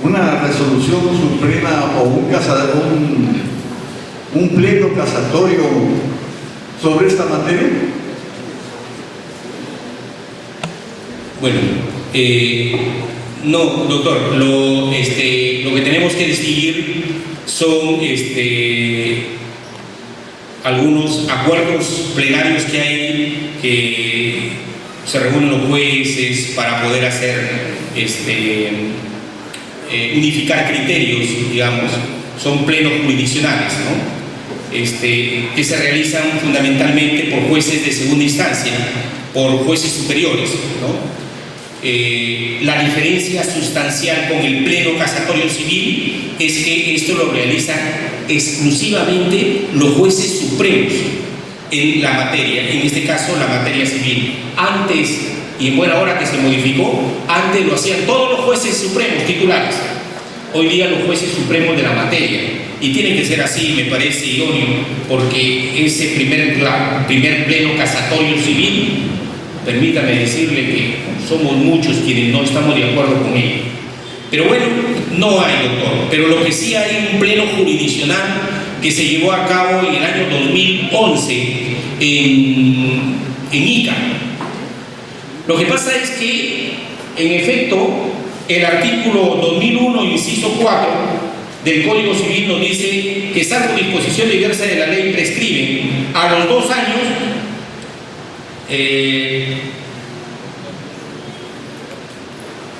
una resolución suprema o un pleno casatorio sobre esta materia. Bueno, no, doctor, lo que tenemos que distinguir son algunos acuerdos plenarios que hay, que se reúnen los jueces para poder hacer unificar criterios, digamos, son plenos jurisdiccionales, ¿no? Que se realizan fundamentalmente por jueces de segunda instancia, por jueces superiores, ¿no? La diferencia sustancial con el pleno casatorio civil es que esto lo realizan exclusivamente los jueces supremos en la materia, en este caso la materia civil. Antes, y en buena hora que se modificó, antes lo hacían todos los jueces supremos titulares, hoy día los jueces supremos de la materia, y tiene que ser así, me parece idóneo, porque ese primer pleno casatorio civil, permítame decirle que somos muchos quienes no estamos de acuerdo con ello. Pero bueno, no hay, doctor, pero lo que sí hay un pleno jurisdiccional que se llevó a cabo en el año 2011 en Ica. Lo que pasa es que, en efecto, el artículo 2001, inciso 4 del Código Civil nos dice que, salvo disposición diversa de la ley, prescriben a los 2 años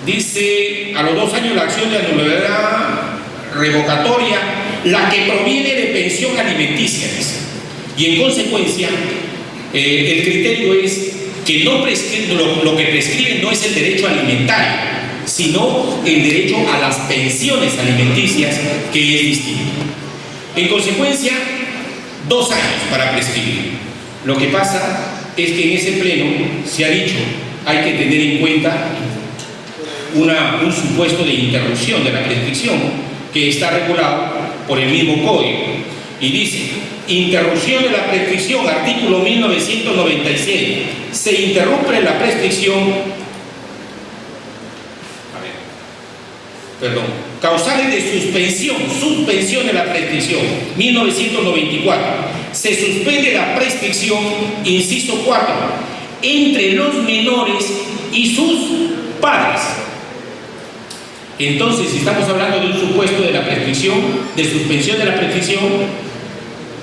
dice a los 2 años la acción de anulabilidad revocatoria, la que proviene de pensión alimenticia, dice. Y en consecuencia, el criterio es que no lo que prescriben no es el derecho alimentario, sino el derecho a las pensiones alimenticias, que es distinto. En consecuencia, 2 años para prescribir. Lo que pasa es que en ese pleno se ha dicho, hay que tener en cuenta un supuesto de interrupción de la prescripción que está regulado por el mismo código, y dice: interrupción de la prescripción, artículo 1997, se interrumpe la prescripción, causales de suspensión de la prescripción, 1994, se suspende la prescripción, inciso 4, entre los menores y sus padres. Entonces, si estamos hablando de un supuesto de la prescripción, de suspensión de la prescripción,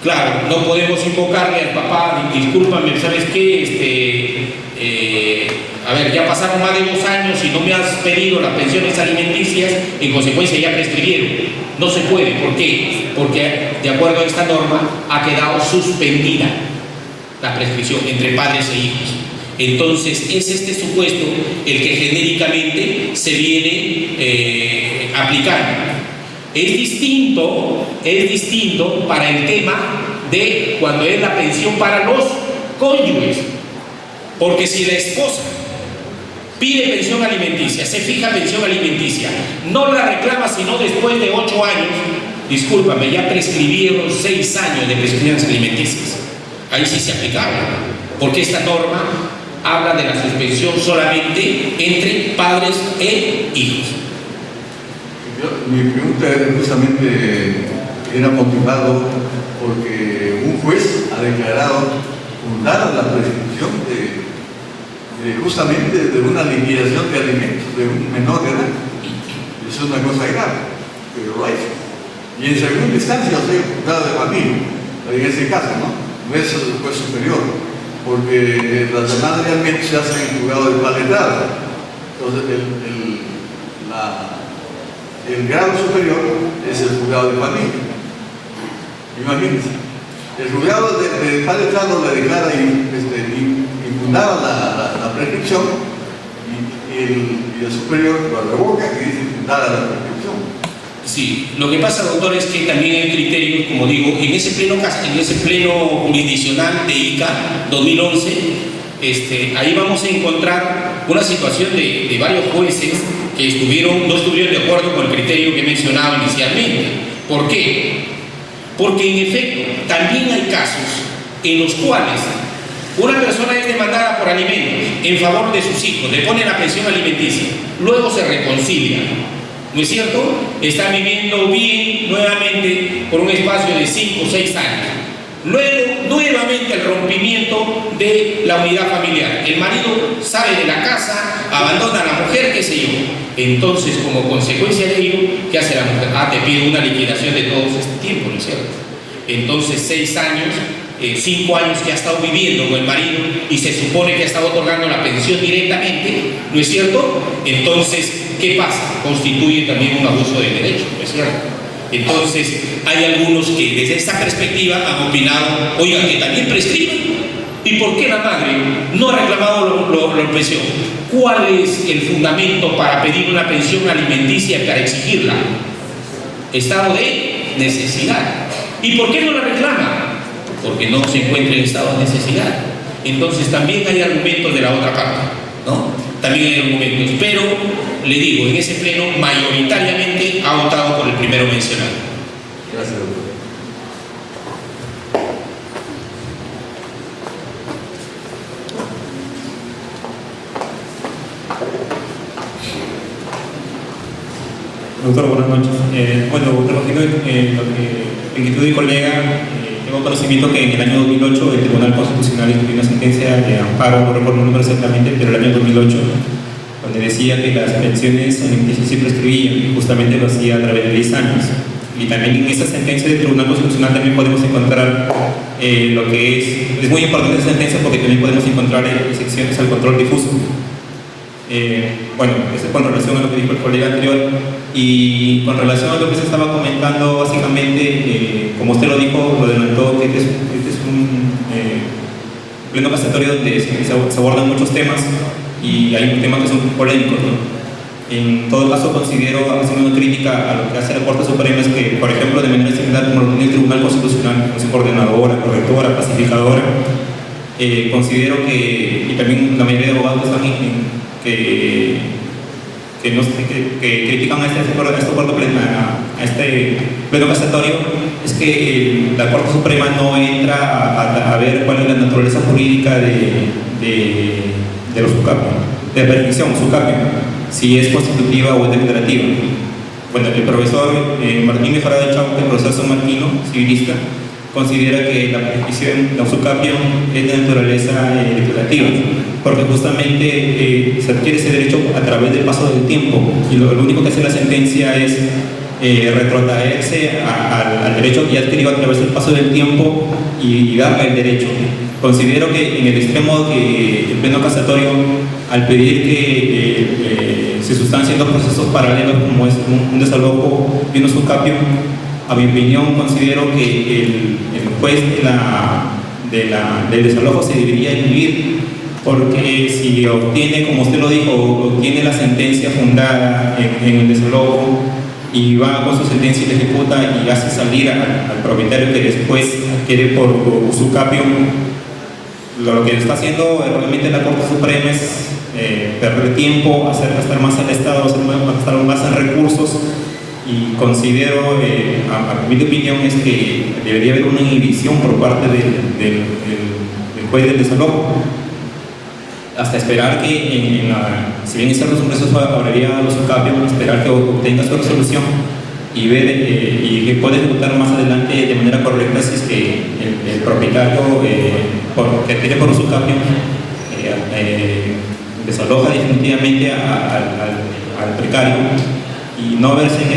claro, no podemos invocarle al papá, discúlpame, ¿sabes qué? A ver, ya pasaron más de 2 años y no me has pedido las pensiones alimenticias, en consecuencia ya prescribieron. No se puede. ¿Por qué? Porque de acuerdo a esta norma ha quedado suspendida la prescripción entre padres e hijos. Entonces es este supuesto el que genéricamente se viene aplicando. Es distinto para el tema de cuando es la pensión para los cónyuges, porque si la esposa pide pensión alimenticia, se fija pensión alimenticia, no la reclama sino después de 8 años, discúlpame, ya prescribieron 6 años de pensiones alimenticias. Ahí sí se aplicaba, porque esta norma habla de la suspensión solamente entre padres e hijos. Mi pregunta justamente era motivado porque un juez ha declarado fundada la prescripción justamente de una liquidación de alimentos de un menor de edad. Eso es una cosa grave, pero lo hizo. Y en segunda instancia, o sea, juzgado de familia, en ese caso, no es el juez superior, porque las demás realmente se hacen en juzgado de paletada. Entonces, el grado superior es el juzgado de familia. Imagínense, el juzgado de paletada le declara infundada la prescripción y el superior lo revoca y dice infundada la prescripción. Sí, lo que pasa, doctor, es que también hay criterios, como digo, en ese pleno jurisdiccional de ICA 2011, ahí vamos a encontrar una situación de varios jueces que no estuvieron de acuerdo con el criterio que he mencionado inicialmente. ¿Por qué? Porque en efecto también hay casos en los cuales una persona es demandada por alimentos en favor de sus hijos, le pone la pensión alimenticia, luego se reconcilia, ¿no es cierto? Está viviendo bien nuevamente por un espacio de 5 o 6 años. Luego, nuevamente el rompimiento de la unidad familiar. El marido sale de la casa, abandona a la mujer, qué sé yo. Entonces, como consecuencia de ello, ¿qué hace la mujer? Te pide una liquidación de todo este tiempo, ¿no es cierto? Entonces, 6 años, 5 años que ha estado viviendo con el marido y se supone que ha estado otorgando la pensión directamente, ¿no es cierto? Entonces, ¿qué pasa? Constituye también un abuso de derecho, ¿no es cierto? Entonces, hay algunos que desde esta perspectiva han opinado, oigan, que también prescriben. ¿Y ¿Y por qué la madre no ha reclamado la pensión? ¿Cuál es el fundamento para pedir una pensión alimenticia y para exigirla? Estado de necesidad. ¿Y por qué no la reclama? Porque no se encuentra en estado de necesidad. Entonces también hay argumentos de la otra parte, ¿no? También hay argumentos, pero le digo, en ese pleno mayoritariamente ha votado por el primero mencionado. Gracias, doctor. Doctor, buenas noches. Recogiendo lo que inquietud de colega, tengo conocimiento que en el año 2008 el Tribunal Constitucional emitió una sentencia de amparo, no recuerdo el número exactamente, pero el año 2008, donde decía que las pensiones alimenticias se prescribían, y justamente lo hacía a través de 10 años. Y también en esa sentencia del Tribunal Constitucional también podemos encontrar lo que es muy importante esa sentencia porque también podemos encontrar excepciones al control difuso. Eso con relación a lo que dijo el colega anterior y con relación a lo que se estaba comentando básicamente, como usted lo dijo, lo adelantó, que este es un pleno casatorio donde se abordan muchos temas y hay temas que son polémicos, ¿no? En todo caso considero, haciendo una crítica a lo que hace la Corte Suprema, es que, por ejemplo, de manera similar como lo tiene el Tribunal Constitucional, Comisión Coordinadora, Correctora, Pacificadora, considero que, y también la mayoría de abogados están que critican a este pleno casatorio, es que la Corte Suprema no entra a ver cuál es la naturaleza jurídica de los SUCAPIO, de la permisión SUCAPIO, si es constitutiva o es declarativa. Bueno, el profesor Martín Mejorado de Chauque, el profesor San Martino, civilista, considera que la petición, la SUCAPIO, es de naturaleza declarativa, porque justamente se adquiere ese derecho a través del paso del tiempo, y lo único que hace la sentencia es retrotraerse al derecho que ya adquirió a través del paso del tiempo y darle el derecho. Considero que en el extremo que el pleno casatorio, al pedir que se sustancien dos procesos paralelos como es un desalojo y un SUCAPIO, a mi opinión considero que el juez del desalojo se debería inhibir, porque si obtiene, como usted lo dijo, obtiene la sentencia fundada en el desalojo y va con su sentencia y la ejecuta y hace salir al propietario que después adquiere por SUCAPIO, lo que está haciendo realmente la Corte Suprema es perder tiempo, hacer gastar más al Estado, hacer gastar más en recursos, y considero, a mi opinión, es que debería haber una inhibición por parte del juez del desalojo, hasta esperar que, si bien es cierto, un proceso habría los SUCAPIO, esperar que obtenga su resolución y ver y que pueda ejecutar más adelante de manera correcta si es que el propietario que tiene por SUCAPIO desaloja definitivamente al precario, y no verse en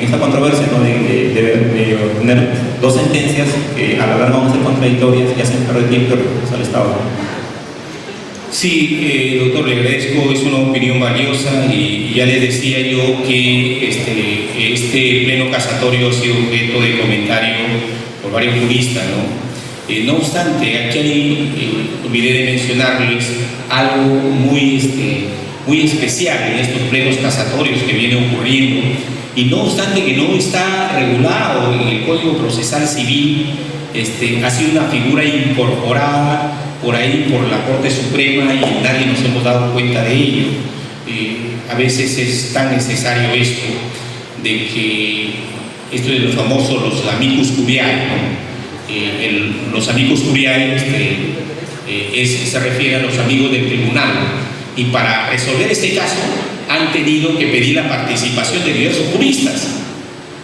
esta controversia, ¿no? de obtener dos sentencias que a la larga van a ser contradictorias y hacen perder tiempo al Estado. Sí, doctor, le agradezco, es una opinión valiosa, y ya les decía yo que este pleno casatorio ha sido objeto de comentario por varios juristas, ¿no? No obstante, aquí olvidé de mencionarles algo muy especial en estos plenos casatorios que viene ocurriendo, y no obstante que no está regulado en el Código Procesal Civil, ha sido una figura incorporada por ahí por la Corte Suprema y nadie nos hemos dado cuenta de ello. A veces es tan necesario esto de los famosos los amicus curiae, ¿no? Los amicus curiae se refiere a los amigos del tribunal, y para resolver este caso han tenido que pedir la participación de diversos juristas,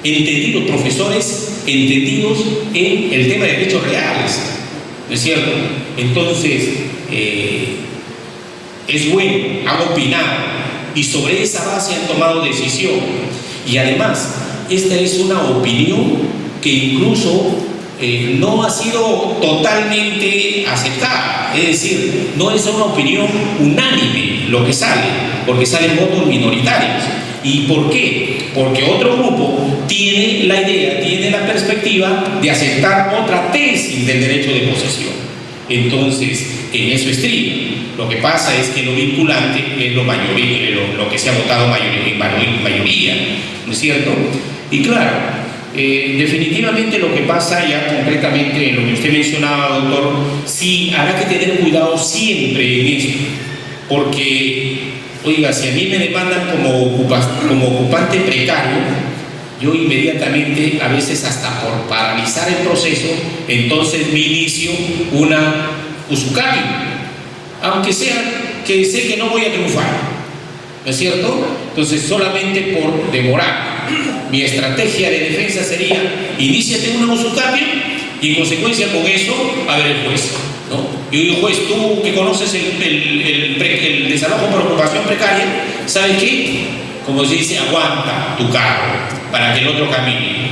entendidos profesores, entendidos en el tema de derechos reales, ¿no es cierto? Entonces, es bueno, han opinado, y sobre esa base han tomado decisión, y además, esta es una opinión que incluso no ha sido totalmente aceptada, es decir, no es una opinión unánime lo que sale, porque salen votos minoritarios. ¿Y por qué? Porque otro grupo tiene la idea, tiene la perspectiva de aceptar otra tesis del derecho de posesión. Entonces, en eso estriba. Lo que pasa es que lo vinculante es lo que se ha votado en mayoría, ¿no es cierto? Y claro, definitivamente lo que pasa ya concretamente en lo que usted mencionaba, doctor, sí habrá que tener cuidado siempre en esto, porque, oiga, si a mí me demandan como ocupante precario, yo inmediatamente, a veces hasta por paralizar el proceso, entonces me inicio una usucapi, aunque sea que sé que no voy a triunfar, ¿no es cierto? Entonces, solamente por demorar, mi estrategia de defensa sería: iníciate una usucapi y en consecuencia con eso, a ver el juez, ¿no? Yo digo, juez, tú que conoces el desalojo por ocupación precaria, ¿sabes qué? Como se dice, aguanta tu carro para que el otro camine.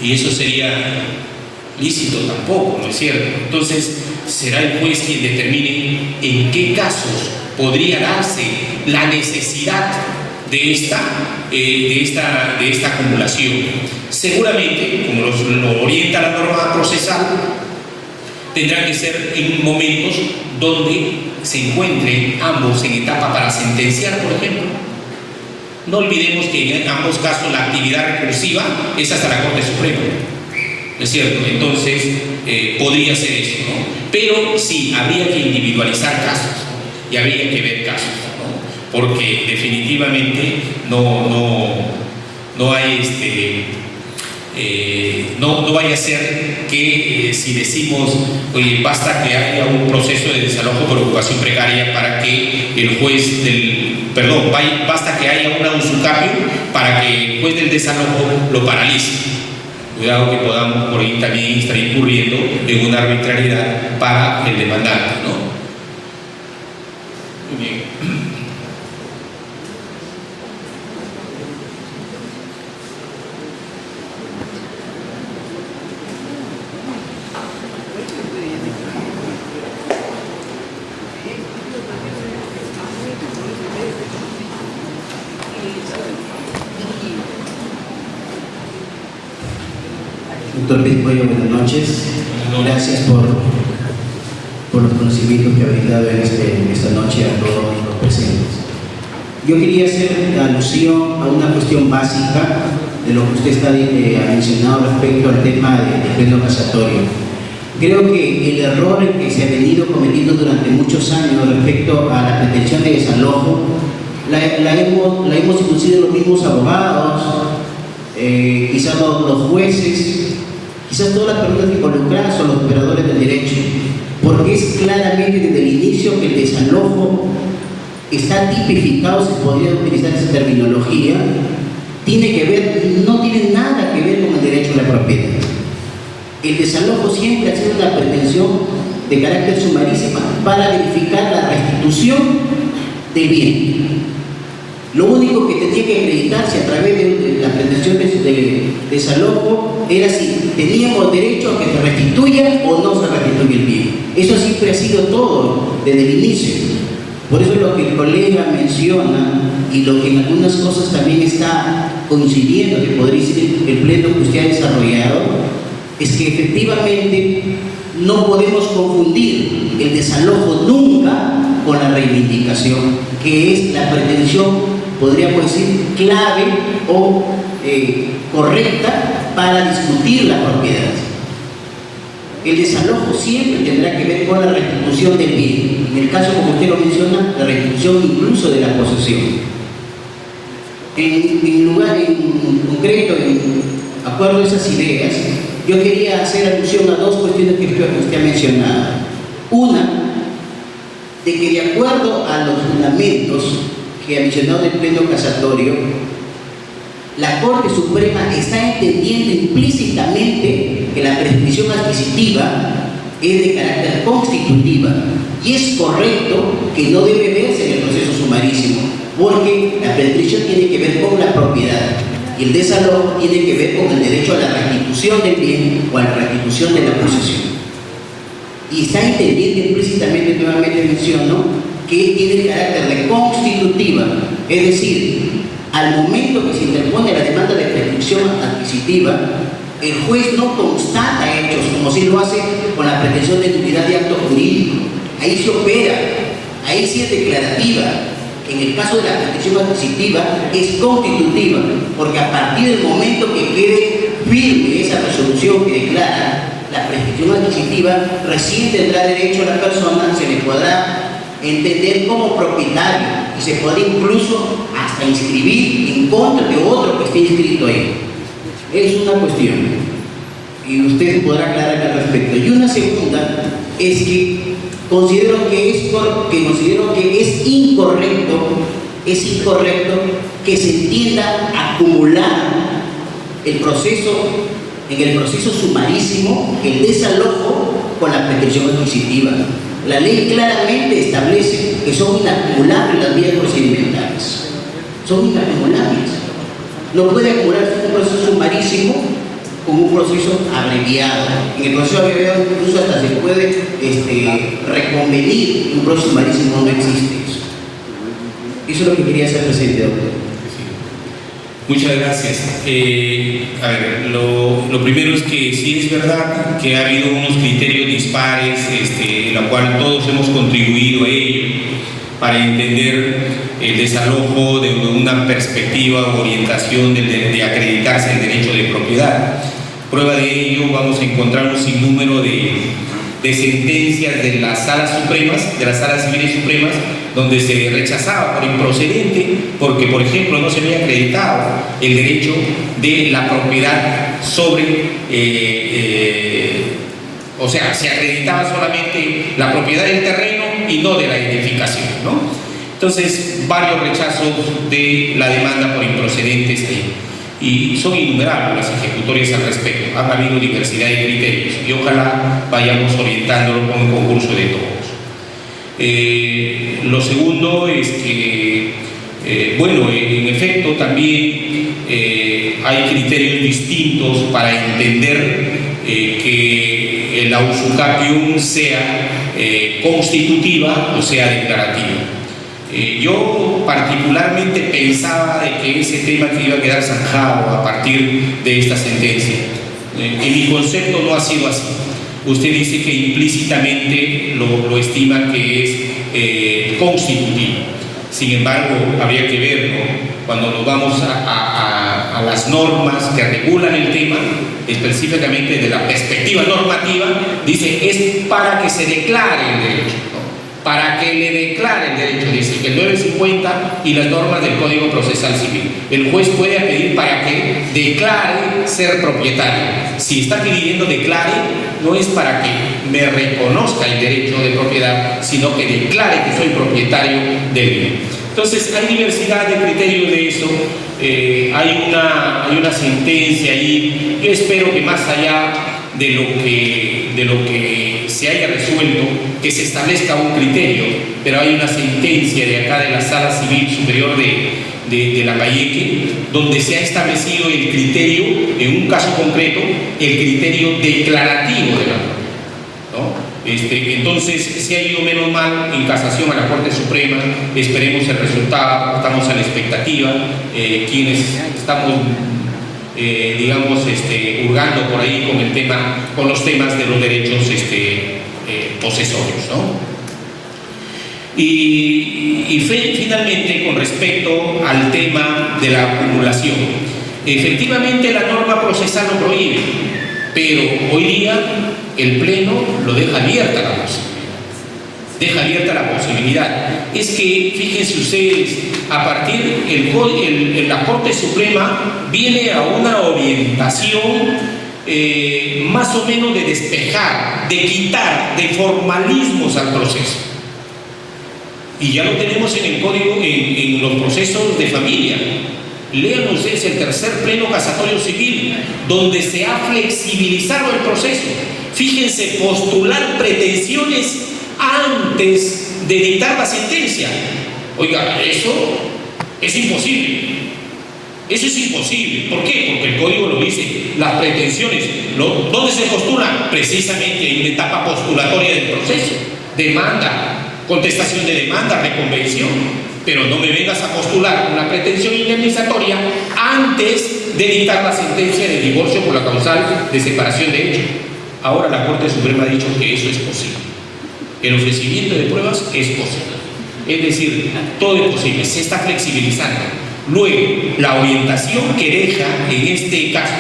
Y eso sería lícito tampoco, ¿no es cierto? Entonces, será el juez quien determine en qué casos podría darse la necesidad de esta acumulación. Seguramente, como lo orienta la norma procesal, tendrá que ser en momentos donde se encuentren ambos en etapa para sentenciar, por ejemplo. No olvidemos que en ambos casos la actividad recursiva es hasta la Corte Suprema, ¿no es cierto? Entonces, podría ser eso, ¿no? Pero sí, habría que individualizar casos, ¿no? Y habría que ver casos, ¿no? Porque definitivamente no hay no vaya a ser que si decimos, oye, basta que haya un proceso de desalojo por ocupación precaria para que el juez basta que haya una usucapi para que el juez del desalojo lo paralice. Cuidado que podamos por ahí también estar incurriendo en una arbitrariedad para el demandante, ¿no? Muy bien. Doctor Piscoyo, buenas noches. Gracias por los conocimientos que ha brindado en esta noche a todos los presentes. Yo quería hacer alusión a una cuestión básica de lo que usted ha mencionado respecto al tema del pleno casatorio. Creo que el error que se ha venido cometiendo durante muchos años respecto a la pretensión de desalojo la hemos inducido los mismos abogados, quizás los jueces, quizás todas las personas involucradas son los operadores del derecho, porque es claramente desde el inicio que el desalojo está tipificado, se podría utilizar esa terminología, no tiene nada que ver con el derecho a la propiedad. El desalojo siempre ha sido una pretensión de carácter sumarísima para verificar la restitución del bien. Lo único que tenía que acreditarse a través de las pretensiones de desalojo era si teníamos derecho a que se restituya o no se restituya el bien. Eso siempre ha sido todo desde el inicio. Por eso lo que el colega menciona y lo que en algunas cosas también está coincidiendo, que podría ser el pleno que usted ha desarrollado, es que efectivamente no podemos confundir el desalojo nunca con la reivindicación, que es la pretensión, podríamos decir, clave o correcta para discutir la propiedad. El desalojo siempre tendrá que ver con la restitución del bien. En el caso, como usted lo menciona, la restitución incluso de la posesión. En concreto, en acuerdo a esas ideas, yo quería hacer alusión a dos cuestiones que usted ha mencionado. Una, de que de acuerdo a los fundamentos que ha mencionado el pleno casatorio, la Corte Suprema está entendiendo implícitamente que la prescripción adquisitiva es de carácter constitutiva, y es correcto que no debe verse en el proceso sumarísimo, porque la prescripción tiene que ver con la propiedad y el desalojo tiene que ver con el derecho a la restitución del bien o a la restitución de la posesión. Y está entendiendo implícitamente, nuevamente menciono, que tiene el carácter de constitutiva, es decir, al momento que se interpone la demanda de prescripción adquisitiva, el juez no constata hechos como si lo hace con la pretensión de nulidad de acto jurídico. Ahí se opera, ahí sí es declarativa. En el caso de la pretensión adquisitiva es constitutiva, porque a partir del momento que quede firme esa resolución que declara la prescripción adquisitiva, recién tendrá derecho a la persona, se le podrá entender como propietario y se podrá incluso hasta inscribir en contra de otro que esté inscrito ahí. Es una cuestión y usted podrá aclarar al respecto. Y una segunda es que considero que es incorrecto que se entienda acumular en el proceso sumarísimo el desalojo con la prescripción adquisitiva. La ley claramente establece que son inacumulables las vías procedimentales. Son inacumulables. No puede acumularse un proceso sumarísimo con un proceso abreviado. En el proceso abreviado incluso hasta se puede reconvenir un proceso sumarísimo, no existe eso. Eso es lo que quería hacer presente, doctor. Muchas gracias. A ver, lo primero es que sí es verdad que ha habido unos criterios dispares, en la cual todos hemos contribuido a ello, para entender el desalojo de una perspectiva o orientación de acreditarse el derecho de propiedad. Prueba de ello, vamos a encontrar un sinnúmero de sentencias de las salas supremas, de las salas civiles supremas, donde se rechazaba por improcedente, porque, por ejemplo, no se había acreditado el derecho de la propiedad sobre, o sea, se acreditaba solamente la propiedad del terreno y no de la edificación, ¿no? Entonces, varios rechazos de la demanda por improcedentes y son innumerables las ejecutorias al respecto. Ha habido diversidad de criterios y ojalá vayamos orientándolo con un concurso de todos. Lo segundo es que, bueno, en efecto también hay criterios distintos para entender que la usucapión sea constitutiva o sea declarativa. Yo particularmente pensaba de que ese tema que iba a quedar zanjado a partir de esta sentencia. En mi concepto no ha sido así. Usted dice que implícitamente lo estima que es constitutivo. Sin embargo, habría que ver, ¿no? Cuando nos vamos a las normas que regulan el tema, específicamente de la perspectiva normativa, dice es para que se declare el derecho, ¿no? Para que le declare el derecho, dice que el 950 y las normas del Código Procesal Civil. El juez puede pedir para que declare ser propietario. Si está pidiendo declare, no es para que me reconozca el derecho de propiedad, sino que declare que soy propietario del bien. Entonces, hay diversidad de criterios de eso. Hay una sentencia ahí. Yo espero que más allá de lo que se haya resuelto, que se establezca un criterio, pero hay una sentencia de acá de la Sala Civil Superior de Lambayeque, donde se ha establecido el criterio, en un caso concreto, el criterio declarativo de la norma, ¿no? Entonces, se ha ido menos mal en casación a la Corte Suprema. Esperemos el resultado, estamos a la expectativa, quienes estamos digamos, hurgando por ahí con los temas de los derechos posesorios, ¿no? Y finalmente, con respecto al tema de la acumulación, efectivamente la norma procesal lo prohíbe, pero hoy día el Pleno lo deja abierta la posibilidad. Es que, fíjense ustedes, a partir la Corte Suprema viene a una orientación más o menos de despejar, de quitar de formalismos al proceso. Y ya lo tenemos en el código, en los procesos de familia. Lean ustedes el tercer pleno casatorio civil, donde se ha flexibilizado el proceso. Fíjense, postular pretensiones antes de dictar la sentencia. Oiga, eso es imposible. Eso es imposible. ¿Por qué? Porque el código lo dice. Las pretensiones, ¿dónde se postulan? Precisamente en la etapa postulatoria del proceso. Demanda, contestación de demanda, reconvención. Pero no me vengas a postular una pretensión indemnizatoria antes de dictar la sentencia de divorcio por la causal de separación de hecho. Ahora la Corte Suprema ha dicho que eso es posible. El ofrecimiento de pruebas es posible. Es decir, todo es posible, se está flexibilizando. Luego, la orientación que deja en este caso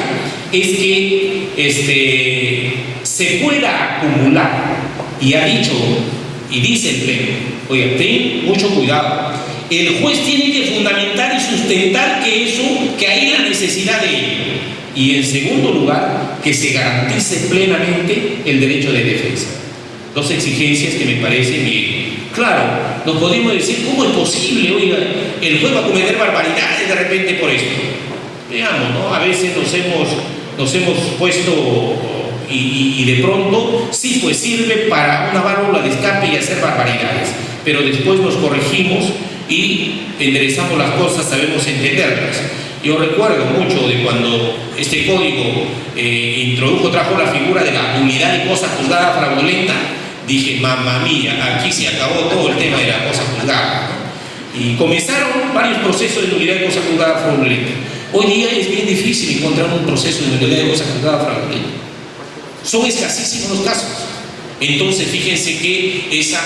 es que se pueda acumular, y ha dicho, y dice el Pleno, oiga, ten mucho cuidado. El juez tiene que fundamentar y sustentar que hay la necesidad de ello. Y en segundo lugar, que se garantice plenamente el derecho de defensa. Dos exigencias que me parecen bien. Claro, nos podemos decir, ¿cómo es posible, oiga, el juez va a cometer barbaridades de repente por esto? Veamos, ¿no? A veces nos hemos puesto y de pronto sí, pues sirve para una válvula de escape y hacer barbaridades, pero después nos corregimos y enderezamos las cosas, sabemos entenderlas. Yo recuerdo mucho de cuando este código trajo la figura de la nulidad de cosa juzgada fraudulenta. Dije, mamá mía, aquí se acabó todo el tema de la cosa juzgada, ¿no? Y comenzaron varios procesos de nulidad de cosa juzgada fraudulenta. Hoy día es bien difícil encontrar un proceso de nulidad de cosa juzgada fraudulenta. Son escasísimos los casos. Entonces, fíjense que esa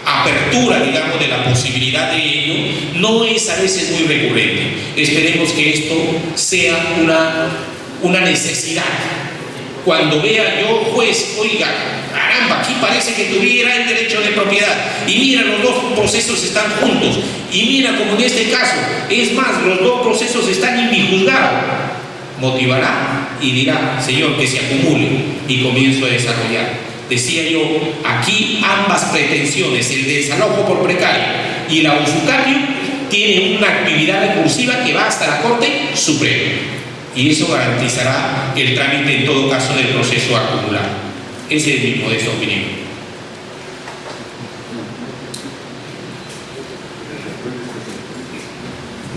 apertura, digamos, de la posibilidad de ello no es a veces muy recurrente. Esperemos que esto sea una necesidad. Cuando vea yo, juez, oiga, caramba, aquí parece que tuviera el derecho de propiedad, y mira, los dos procesos están juntos, y mira, como en este caso, es más, los dos procesos están en mi juzgado, motivará y dirá, señor, que se acumule, y comienzo a desarrollar. Decía yo, aquí ambas pretensiones, el desalojo por precario y la usucapión, tienen una actividad recursiva que va hasta la Corte Suprema. Y eso garantizará el trámite en todo caso del proceso acumulado. Esa es mi modesta opinión.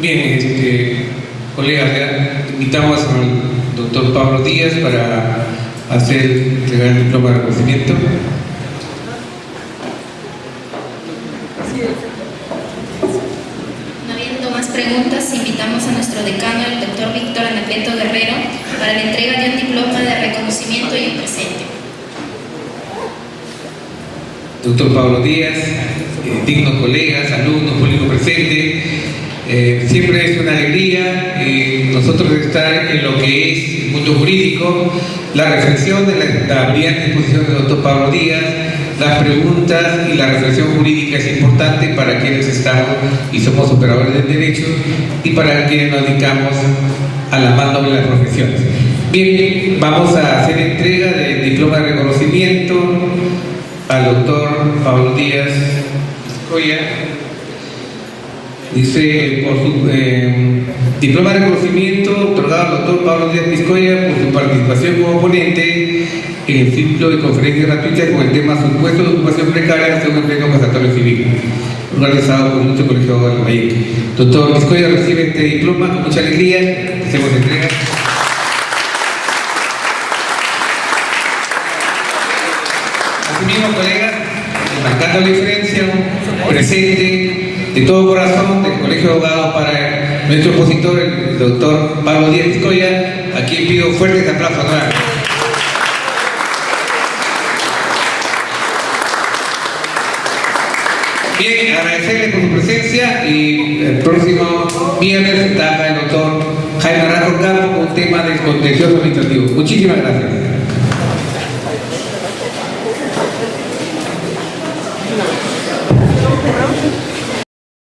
Bien, colegas, ya invitamos al doctor Pablo Díaz para entregar el diploma de reconocimiento. No habiendo más preguntas, invitamos a nuestro decano, el doctor Víctor Anacleto Guerrero, para la entrega de un diploma de reconocimiento y un presente. Doctor Pablo Díaz, dignos colegas, alumnos, público presente, siempre es una alegría nosotros estar en lo que es el mundo jurídico, la reflexión de la brillante exposición del doctor Pablo Díaz, las preguntas y la reflexión jurídica es importante para quienes estamos y somos operadores del derecho y para quienes nos dedicamos a la más noble de las profesiones. Bien, vamos a hacer entrega del diploma de reconocimiento al doctor Pablo Díaz Vizcoya. Dice, por su diploma de reconocimiento otorgado al doctor Pablo Díaz Vizcoya por su participación como ponente en el ciclo de conferencias gratuitas con el tema Supuesto de ocupación precaria según el Pleno Casatorio Civil, organizado por nuestro colegio de Lambayeque. Doctor Vizcoya recibe este diploma con mucha alegría. Hacemos entrega. Asimismo, colegas, marcando la diferencia, presente de todo corazón del Colegio de Abogados para nuestro expositor, el doctor Pablo Díaz Vizcoya, a quien pido fuertes aplausos. Bien, agradecerle por su presencia y el próximo viernes está acá el doctor Jaime Arranco Campo con un tema del contencioso administrativo. Muchísimas gracias.